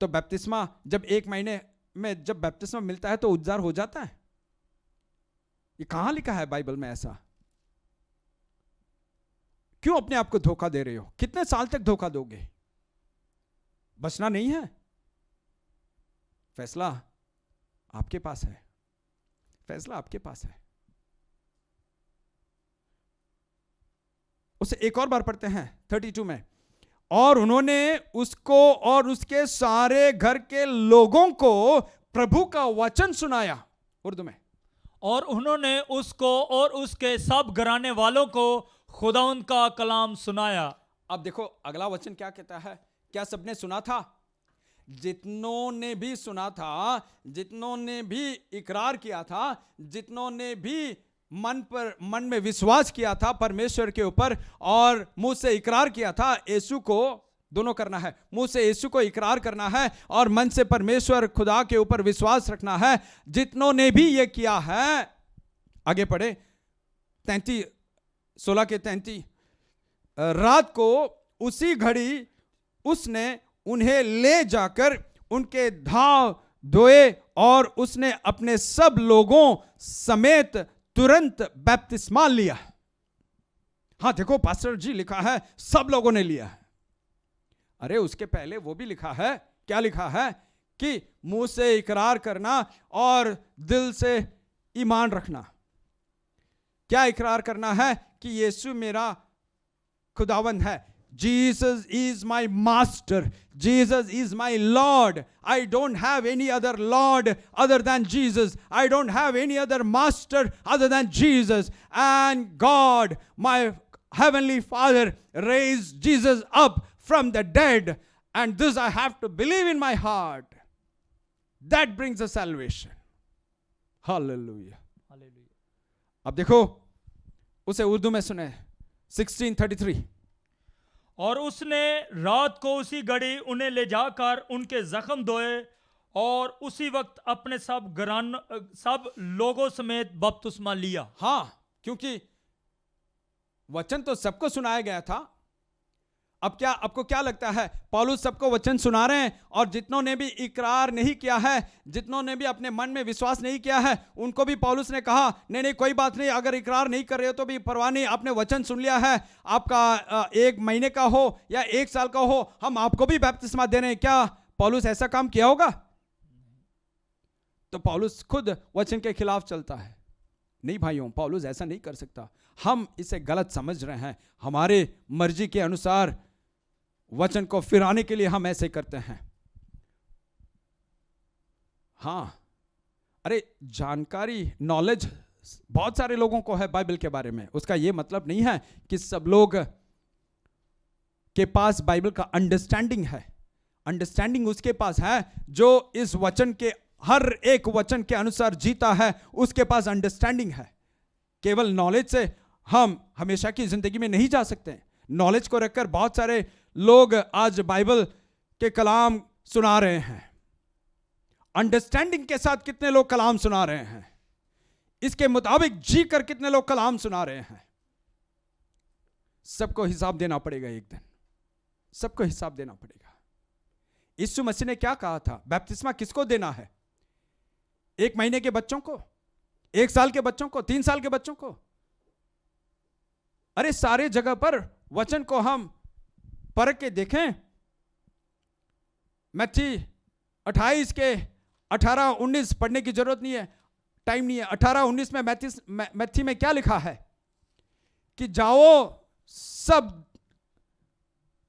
तो बपतिस्मा जब 1 महीने में जब बपतिस्मा मिलता है तो उद्धार हो जाता है? ये कहां लिखा है बाइबल में ऐसा? क्यों अपने आप को धोखा दे रहे हो? कितने साल तक धोखा दोगे? बचना नहीं है। फैसला आपके पास है, फैसला आपके पास है। उसे एक और बार पढ़ते हैं 32 में। और उन्होंने उसको और उसके सारे घर के लोगों को प्रभु का वचन सुनाया। उर्दू में। और उन्होंने उसको और उसके सब घराने वालों को खुदावंद का कलाम सुनाया। अब देखो अगला वचन क्या कहता है। क्या सबने सुना था? जितनों ने भी सुना था, जितनों ने भी इकरार किया था, जितनों ने भी मन में विश्वास किया था परमेश्वर के ऊपर और मुंह से इकरार किया था, यीशु को दोनों करना है। मुंह से यीशु को इकरार करना है और मन से परमेश्वर खुदा के ऊपर विश्वास रखना है। जितनों ने भी ये किया है, आगे पढ़े 33, 16 के 33। रात को उसी घड़ी उसने उन्हें ले जाकर उनके घाव धोए और उसने अपने सब लोगों समेत तुरंत बपतिस्मा लिया। हाँ देखो पास्टर जी, लिखा है सब लोगों ने लिया है। अरे उसके पहले वो भी लिखा है, क्या लिखा है कि मुंह से इकरार करना और दिल से ईमान रखना। क्या इकरार करना है? कि यीशु मेरा खुदावंद है। Jesus is my master. Jesus is my Lord. I don't have any other Lord other than Jesus. I don't have any other master other than Jesus. And God, my heavenly Father, raised Jesus up from the dead. And this I have to believe in my heart. That brings the salvation. Hallelujah. अब देखो उसे उर्दू में सुने 1633। और उसने रात को उसी घड़ी उन्हें ले जाकर उनके जख्म धोए और उसी वक्त अपने सब लोगों समेत बपतिस्मा लिया। हाँ, क्योंकि वचन तो सबको सुनाया गया था। अब क्या आपको क्या लगता है? पौलुस सबको वचन सुना रहे हैं और जितनों ने भी इकरार नहीं किया है, जितनों ने भी अपने मन में विश्वास नहीं किया है, उनको भी पौलुस ने कहा नहीं नहीं कोई बात नहीं, अगर इकरार नहीं कर रहे हो तो भी परवाह नहीं, आपने वचन सुन लिया है, आपका 1 महीने का हो या 1 साल का हो, हम आपको भी बपतिस्मा दे रहे हैं। क्या पौलुस ऐसा काम किया होगा? तो पौलुस खुद वचन के खिलाफ चलता है। नहीं भाइयों, पौलुस ऐसा नहीं कर सकता। हम इसे गलत समझ रहे हैं। हमारे मर्जी के अनुसार वचन को फिराने के लिए हम ऐसे करते हैं। हां, अरे जानकारी, नॉलेज बहुत सारे लोगों को है बाइबल के बारे में। उसका यह मतलब नहीं है कि सब लोग के पास बाइबल का अंडरस्टैंडिंग है। अंडरस्टैंडिंग उसके पास है जो इस वचन के हर एक वचन के अनुसार जीता है, उसके पास अंडरस्टैंडिंग है। केवल नॉलेज से हम हमेशा की जिंदगी में नहीं जा सकते। नॉलेज को रखकर बहुत सारे लोग आज बाइबल के कलाम सुना रहे हैं। अंडरस्टैंडिंग के साथ कितने लोग कलाम सुना रहे हैं? इसके मुताबिक जी कर कितने लोग कलाम सुना रहे हैं? सबको हिसाब देना पड़ेगा एक दिन, सबको हिसाब देना पड़ेगा। यीशु मसीह ने क्या कहा था? बपतिस्मा किसको देना है? 1 महीने के बच्चों को, 1 साल के बच्चों को, 3 साल के बच्चों को? अरे सारे जगह पर वचन को हम परख के देखें। मत्ती 28 के 18-19 पढ़ने की जरूरत नहीं है, टाइम नहीं है। 18-19 में मत्ती में क्या लिखा है कि जाओ सब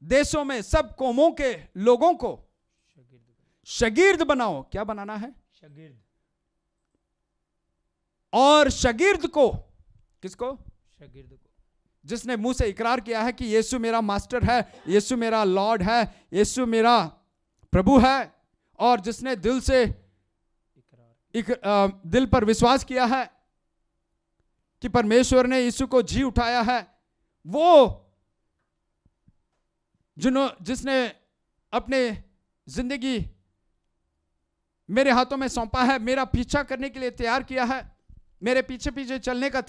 देशों में सब कौमों के लोगों को शागिर्द बनाओ। क्या बनाना है? शागिर्द। और शागिर्द को, किसको? शागिर्द को। जिसने मुंह से इकरार किया है कि यीशु मेरा मास्टर है, यीशु मेरा लॉर्ड है, यीशु मेरा प्रभु है, और जिसने दिल से दिल पर विश्वास किया है कि परमेश्वर ने यीशु को जी उठाया है, वो जिसने अपने जिंदगी मेरे हाथों में सौंपा है, मेरा पीछा करने के लिए तैयार किया है, मेरे पीछे पीछे चलने का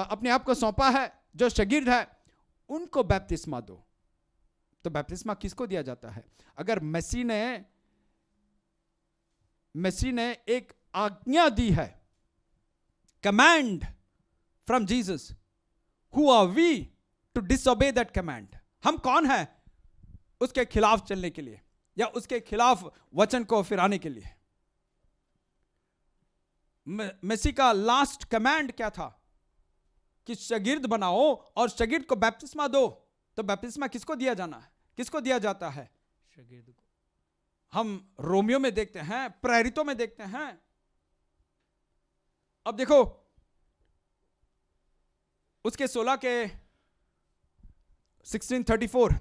अपने आप को सौंपा है, जो शागिर्द है, उनको बपतिस्मा दो। तो बपतिस्मा किसको दिया जाता है? अगर मसीह ने एक आज्ञा दी है, command from Jesus, who are we to disobey that command? हम कौन है उसके खिलाफ चलने के लिए या उसके खिलाफ वचन को फिराने के लिए? मसीह का लास्ट कमांड क्या था? कि शागिर्द बनाओ और शागिर्द को बपतिस्मा दो। तो बपतिस्मा किसको दिया जाना है? किसको दिया जाता है? शागिर्द को। हम रोमियो में देखते हैं, प्रेरितों में देखते हैं। अब देखो उसके 16 के 1634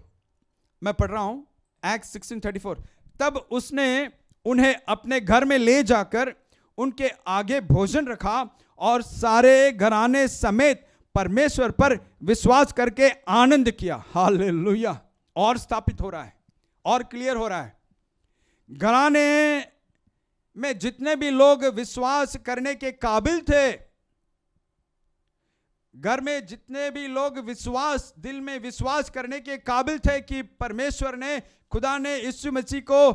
मैं पढ़ रहा हूं, एक्ट 1634। तब उसने उन्हें अपने घर में ले जाकर उनके आगे भोजन रखा और सारे घराने समेत परमेश्वर पर विश्वास करके आनंद किया। हालेलुया। और स्थापित हो रहा है और क्लियर हो रहा है, घराने में जितने भी लोग विश्वास करने के काबिल थे, घर में जितने भी लोग दिल में विश्वास करने के काबिल थे कि परमेश्वर ने, खुदा ने यीशु मसीह को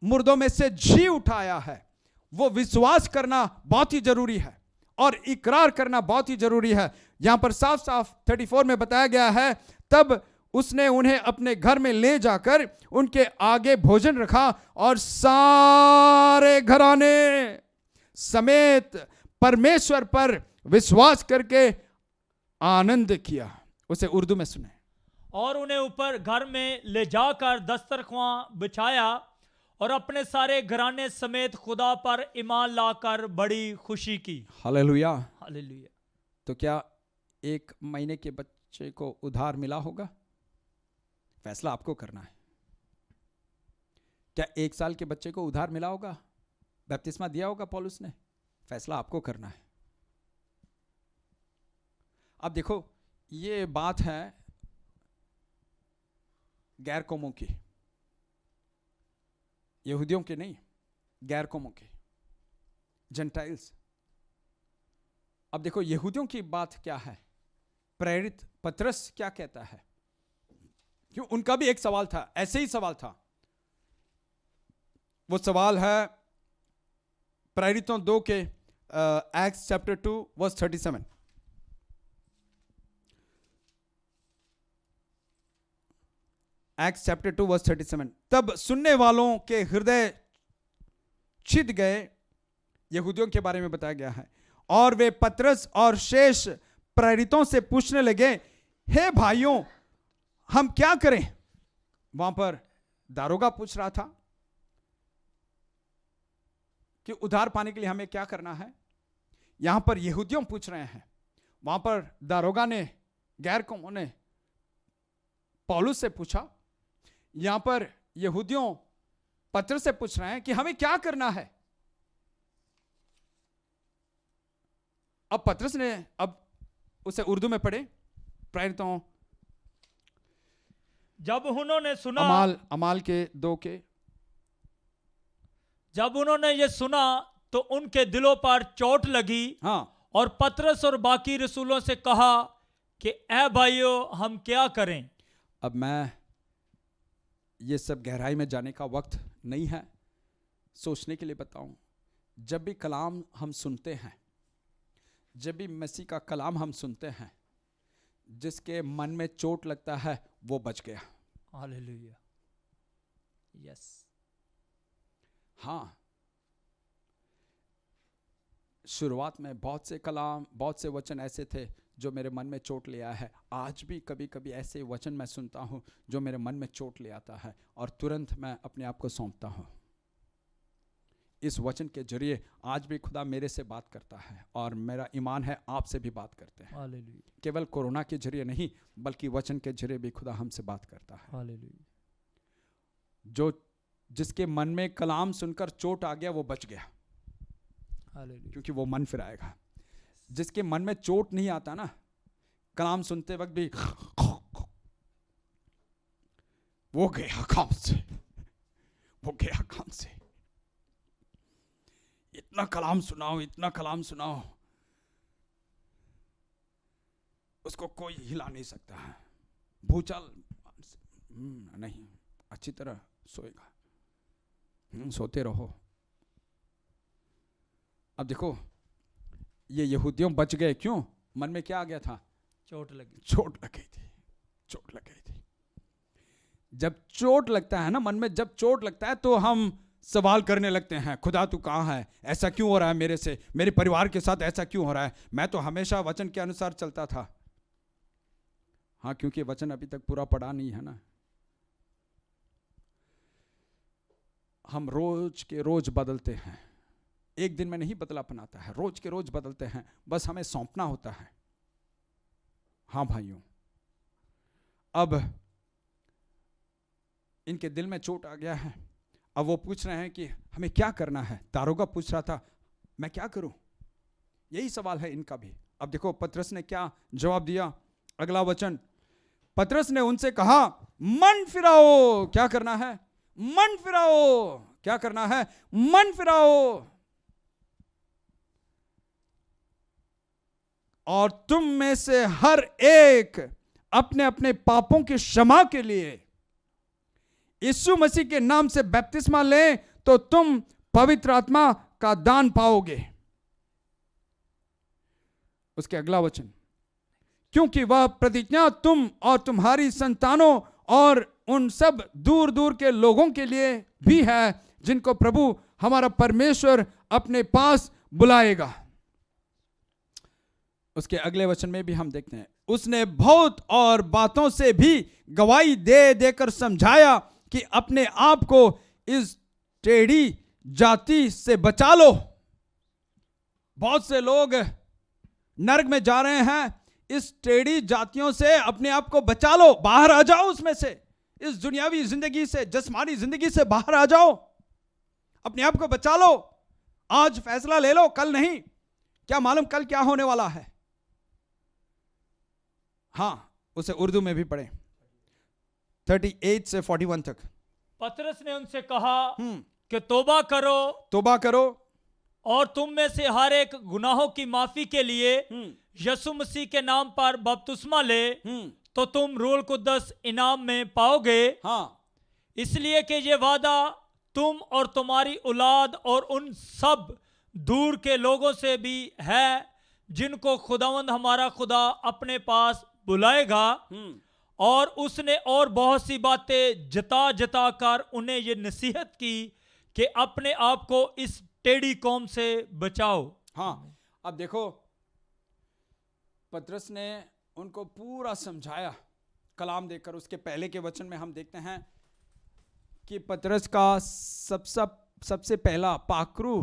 मुर्दों में से जी उठाया है, वो विश्वास करना बहुत ही जरूरी है और इकरार करना बहुत ही जरूरी है। यहां पर साफ साफ 34 में बताया गया है, तब उसने उन्हें अपने घर में ले जाकर उनके आगे भोजन रखा और सारे घराने समेत परमेश्वर पर विश्वास करके आनंद किया। उसे उर्दू में सुने। और उन्हें ऊपर घर में ले जाकर दस्तरख्वां बिछाया और अपने सारे घराने समेत खुदा पर ईमान लाकर बड़ी खुशी की। हालेलुया। हालेलुया। तो क्या 1 महीने के बच्चे को उधार मिला होगा? फैसला आपको करना है। क्या 1 साल के बच्चे को उधार मिला होगा? बपतिस्मा दिया होगा पौलुस ने? फैसला आपको करना है। अब देखो, ये बात है गैर कौमों की, यहूदियों की नहीं, गैर कौमों की, जेंटाइल्स। अब देखो यहूदियों की बात क्या है, प्रेरित पतरस क्या कहता है? क्यों, उनका भी एक सवाल था, ऐसे ही सवाल था। वो सवाल है प्रेरितों 2 के Acts chapter 2 verse 37। Acts chapter 2 verse 37। तब सुनने वालों के हृदय छिद गए, यहूदियों के बारे में बताया गया है, और वे पतरस और शेष प्रेरितों से पूछने लगे, हे भाइयों, हम क्या करें? वहां पर दारोगा पूछ रहा था कि उधार पाने के लिए हमें क्या करना है। यहां पर यहूदियों पूछ रहे हैं, वहां पर दारोगा ने, गैर कौमों ने पौलुस से पूछा। यहां पर यहूदियों पतरस से पूछ रहे हैं कि हमें क्या करना है। अब पतरस ने, अब उसे उर्दू में पढ़े, प्रेरितों, जब उन्होंने सुना, अमाल के 2 के, जब उन्होंने ये सुना तो उनके दिलों पर चोट लगी। हाँ, और पतरस और बाकी रसूलों से कहा कि ऐ भाइयों, हम क्या करें? अब मैं ये सब गहराई में जाने का वक्त नहीं है, सोचने के लिए बताऊं। जब भी कलाम हम सुनते हैं, जब भी मसीह का कलाम हम सुनते हैं, जिसके मन में चोट लगता है वो बच गया। हालेलुया। यस। हाँ, शुरुआत में बहुत से कलाम, बहुत से वचन ऐसे थे जो मेरे मन में चोट ले आया है। आज भी कभी कभी ऐसे वचन मैं सुनता हूं जो मेरे मन में चोट ले आता है और तुरंत मैं अपने आप को सौंपता हूं। इस वचन के जरिए आज भी खुदा मेरे से बात करता है और मेरा ईमान है आपसे भी बात करते हैं। हालेलुया। केवल कोरोना के जरिए नहीं, बल्कि वचन के जरिए भी खुदा हमसे बात करता है। हालेलुया। जो जिसके मन में कलाम सुनकर चोट आ गया वो बच गया, हालेलुया। क्योंकि वो मन फिराएगा। जिसके मन में चोट नहीं आता ना, कलाम सुनते वक्त भी, वो गया काम से, वो गया काम से। इतना कलाम सुनाओ, इतना कलाम सुनाओ, उसको कोई हिला नहीं सकता है। भूचाल नहीं, अच्छी तरह सोएगा, सोते रहो। अब देखो, ये यहूदियों बच गए, क्यों? मन में क्या आ गया था? चोट लगी, चोट लग गई थी, चोट लग गई थी। जब चोट लगता है ना मन में, जब चोट लगता है तो हम सवाल करने लगते हैं, खुदा तू कहाँ है? ऐसा क्यों हो रहा है मेरे से, मेरे परिवार के साथ ऐसा क्यों हो रहा है? मैं तो हमेशा वचन के अनुसार चलता था। हाँ, क्योंकि वचन अभी तक पूरा पढ़ा नहीं है ना। हम रोज के रोज बदलते हैं, एक दिन में नहीं बदलापन आता है, रोज के रोज बदलते हैं, बस हमें सौंपना होता है। हाँ भाइयों, अब इनके दिल में चोट आ गया है। अब वो पूछ रहे हैं कि हमें क्या करना है। दारोगा पूछ रहा था, मैं क्या करूं? यही सवाल है इनका भी। अब देखो पतरस ने क्या जवाब दिया, अगला वचन। पतरस ने उनसे कहा, मन फिराओ। क्या करना है? मन फिराओ। क्या करना है? मन फिराओ, और तुम में से हर एक अपने अपने पापों की क्षमा के लिए यीशु मसीह के नाम से बपतिस्मा लें, तो तुम पवित्र आत्मा का दान पाओगे। उसके अगला वचन, क्योंकि वह प्रतिज्ञा तुम और तुम्हारी संतानों और उन सब दूर दूर के लोगों के लिए भी है जिनको प्रभु हमारा परमेश्वर अपने पास बुलाएगा। उसके अगले वचन में भी हम देखते हैं, उसने बहुत और बातों से भी गवाही दे देकर समझाया कि अपने आप को इस टेढ़ी जाति से बचा लो। बहुत से लोग नरक में जा रहे हैं, इस टेढ़ी जातियों से अपने आप को बचा लो, बाहर आ जाओ उसमें से, इस दुनियावी जिंदगी से, जिस्मानी जिंदगी से बाहर आ जाओ, अपने आप को बचा लो। आज फैसला ले लो, कल नहीं, क्या मालूम कल क्या होने वाला है। हां, उसे उर्दू में भी पढ़े 38 से 41 तक। पतरस ने उनसे कहा कि तौबा करो और तुम में से हर एक गुनाहों की माफी के लिए यीशु मसीह के नाम पर बपतिस्मा ले, तो तुम रूह कुद्दस इनाम में पाओगे। हाँ, इसलिए कि ये वादा तुम और तुम्हारी औलाद और उन सब दूर के लोगों से भी है जिनको खुदावंद हमारा खुदा अपने पास बुलाएगा। और उसने और बहुत सी बातें जता जता कर उन्हें ये नसीहत की कि अपने आप को इस टेढ़ी कौम से बचाओ। हाँ, अब देखो पतरस ने उनको पूरा समझाया कलाम देकर। उसके पहले के वचन में हम देखते हैं कि पतरस का सबसे पहला पाखरू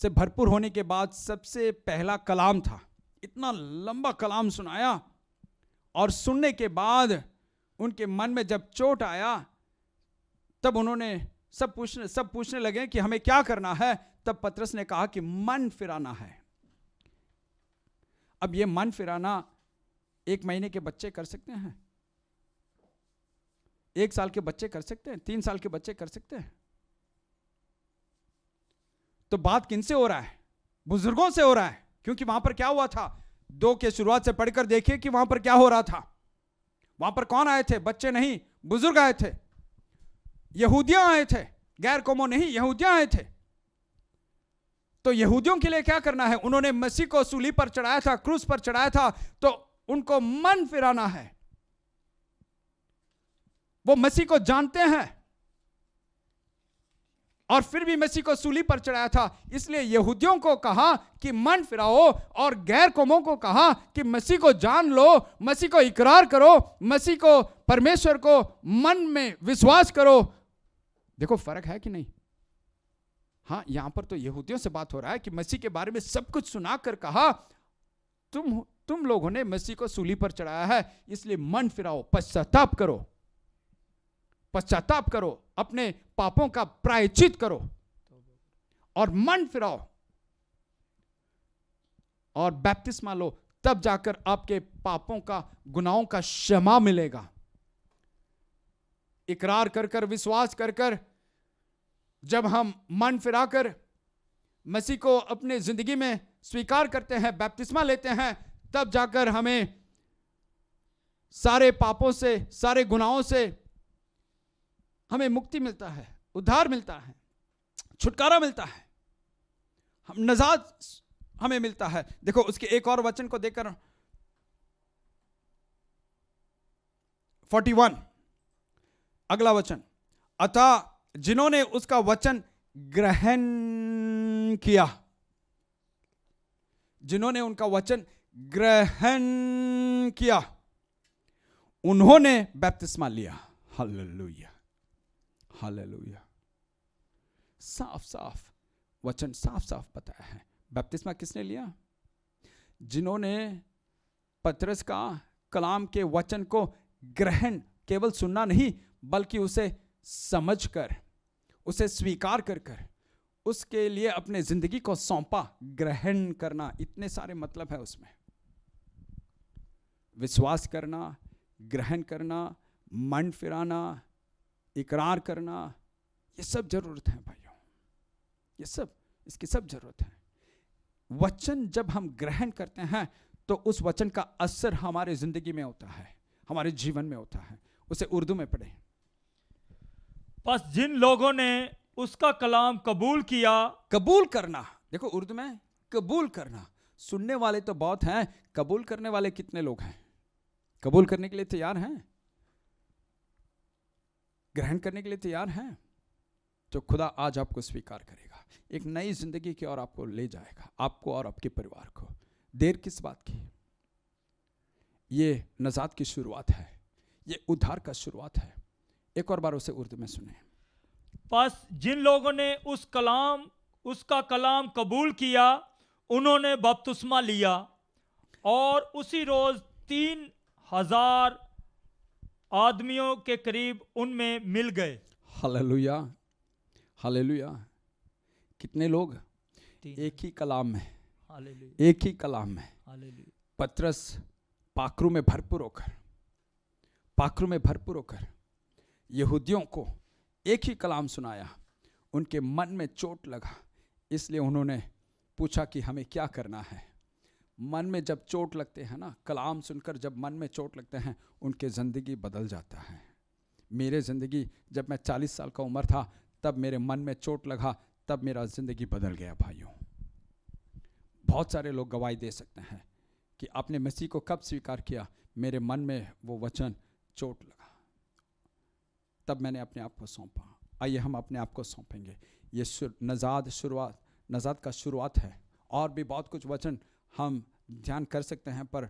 से भरपूर होने के बाद सबसे पहला कलाम था। इतना लंबा कलाम सुनाया और सुनने के बाद उनके मन में जब चोट आया तब उन्होंने सब पूछने लगे कि हमें क्या करना है। तब पतरस ने कहा कि मन फिराना है। अब ये मन फिराना 1 महीने के बच्चे कर सकते हैं, 1 साल के बच्चे कर सकते हैं, 3 साल के बच्चे कर सकते हैं। तो बात किनसे हो रहा है? बुजुर्गों से हो रहा है। क्योंकि वहां पर क्या हुआ था, 2 के शुरुआत से पढ़कर देखिए कि वहां पर क्या हो रहा था। वहां पर कौन आए थे? बच्चे नहीं, बुजुर्ग आए थे, यहूदियां आए थे, गैर कौमों नहीं, यहूदियां आए थे। तो यहूदियों के लिए क्या करना है? उन्होंने मसीह को सूली पर चढ़ाया था, क्रूस पर चढ़ाया था, तो उनको मन फिराना है। वो मसीह को जानते हैं और फिर भी मसीह को सूली पर चढ़ाया था। इसलिए यहूदियों को कहा कि मन फिराओ और गैर कौमों को कहा कि मसीह को जान लो, मसीह को इकरार करो, मसीह को, परमेश्वर को मन में विश्वास करो। देखो फर्क है कि नहीं? हाँ, यहां पर तो यहूदियों से बात हो रहा है कि मसीह के बारे में सब कुछ सुनाकर कहा तुम लोगों ने मसीह को सूली पर चढ़ाया है, इसलिए मन फिराओ, पश्चाताप करो, अपने पापों का प्रायश्चित करो और मन फिराओ और बपतिस्मा लो, तब जाकर आपके पापों का, गुनाहों का क्षमा मिलेगा। इकरार कर विश्वास कर जब हम मन फिराकर मसीह को अपने जिंदगी में स्वीकार करते हैं, बपतिस्मा लेते हैं, तब जाकर हमें सारे पापों से, सारे गुनाहों से हमें मुक्ति मिलता है, उद्धार मिलता है, छुटकारा मिलता है, हम नजात हमें मिलता है। देखो उसके एक और वचन को देखकर 41 अगला वचन, अतः जिन्होंने उसका वचन ग्रहण किया, जिन्होंने उनका वचन ग्रहण किया, उन्होंने बपतिस्मा लिया। Hallelujah, hallelujah. साफ साफ वचन साफ साफ बताया है। बपतिस्मा किसने लिया? जिन्होंने पतरस का कलाम के वचन को ग्रहण, केवल सुनना नहीं बल्कि उसे समझकर, उसे स्वीकार कर उसके लिए अपने जिंदगी को सौंपा। ग्रहण करना, इतने सारे मतलब है उसमें। विश्वास करना, ग्रहण करना, मन फिराना, इकरार करना, ये सब जरूरत है भाइयों, ये सब, इसकी सब जरूरत है। वचन जब हम ग्रहण करते हैं तो उस वचन का असर हमारे जिंदगी में होता है, हमारे जीवन में होता है। उसे उर्दू में पढ़े। बस जिन लोगों ने उसका कलाम कबूल किया। कबूल करना, देखो उर्दू में कबूल करना। सुनने वाले तो बहुत हैं, कबूल करने वाले कितने लोग हैं? कबूल करने के लिए तैयार हैं? ग्रहण करने के लिए तैयार हैं? तो खुदा आज आपको स्वीकार करेगा, एक नई जिंदगी की ओर आपको ले जाएगा, आपको और आपके परिवार को। देर किस बात की? ये नजात की शुरुआत है, ये उद्धार का शुरुआत है। एक और बार उसे उर्दू में सुने। बस जिन लोगों ने उसका कलाम कबूल किया, उन्होंने बपतिस्मा लिया और उसी रोज 3000 आदमियों के करीब उनमें मिल गए। Hallelujah, hallelujah. कितने लोग? 3। एक ही कलाम में, हालेलुया, एक ही कलाम में। हालेलुया। पतरस पाखरू में भरपूर होकर यहूदियों को एक ही कलाम सुनाया। उनके मन में चोट लगा, इसलिए उन्होंने पूछा कि हमें क्या करना है। मन में जब चोट लगते हैं ना, कलाम सुनकर जब मन में चोट लगते हैं, उनके ज़िंदगी बदल जाता है। मेरे ज़िंदगी, जब मैं 40 साल का उम्र था, तब मेरे मन में चोट लगा, तब मेरा ज़िंदगी बदल गया। भाइयों, बहुत सारे लोग गवाही दे सकते हैं कि आपने मसीह को कब स्वीकार किया? मेरे मन में वो वचन चोट लगा, तब मैंने अपने आप को सौंपा। आइए हम अपने आप को सौंपेंगे। ये नजात का शुरुआत है। और भी बहुत कुछ वचन हम ध्यान कर सकते हैं, पर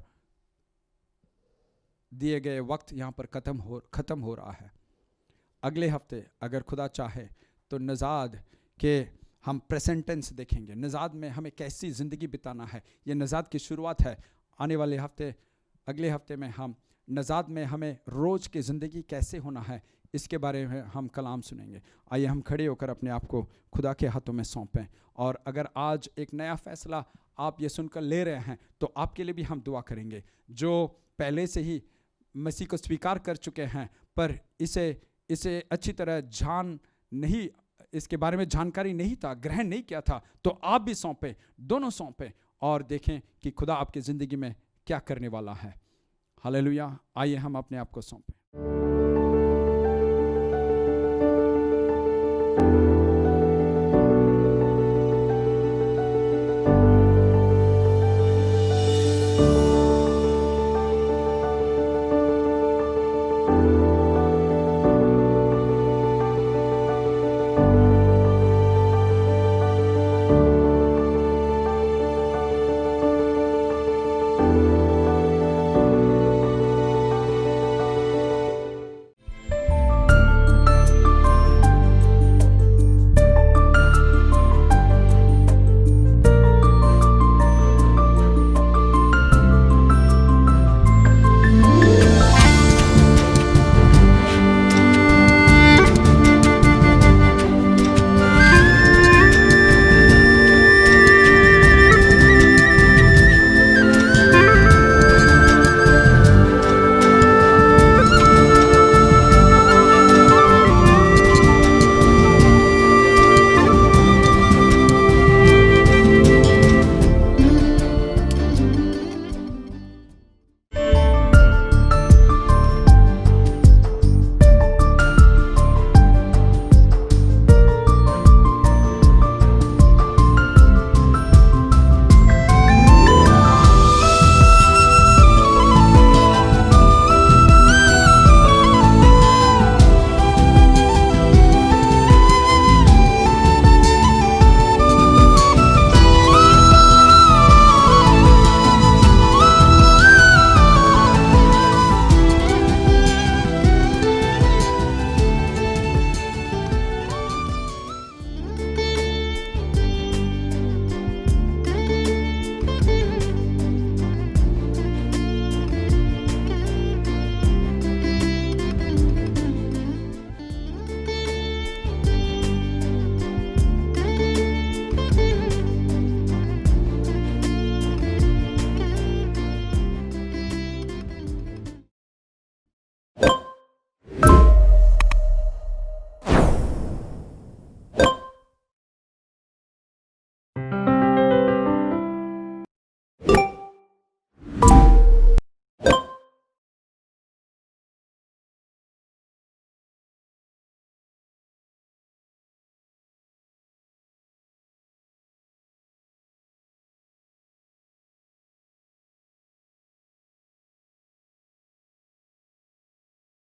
दिए गए वक्त यहाँ पर ख़त्म हो रहा है। अगले हफ्ते अगर खुदा चाहे तो नजाद के हम प्रेजेंट टेंस देखेंगे। नजाद में हमें कैसी ज़िंदगी बिताना है, ये नजाद की शुरुआत है। आने वाले हफ्ते, अगले हफ्ते में हम नजाद में हमें रोज़ की ज़िंदगी कैसे होना है, इसके बारे में हम कलाम सुनेंगे। आइए हम खड़े होकर अपने आप को खुदा के हाथों में सौंपें। और अगर आज एक नया फ़ैसला आप ये सुनकर ले रहे हैं, तो आपके लिए भी हम दुआ करेंगे। जो पहले से ही मसीह को स्वीकार कर चुके हैं, पर इसे अच्छी तरह इसके बारे में जानकारी नहीं था, ग्रहण नहीं किया था, तो आप भी सौंपें, दोनों सौंपें और देखें कि खुदा आपकी ज़िंदगी में क्या करने वाला है। हालेलुया। आइए हम अपने आप को सौंपें।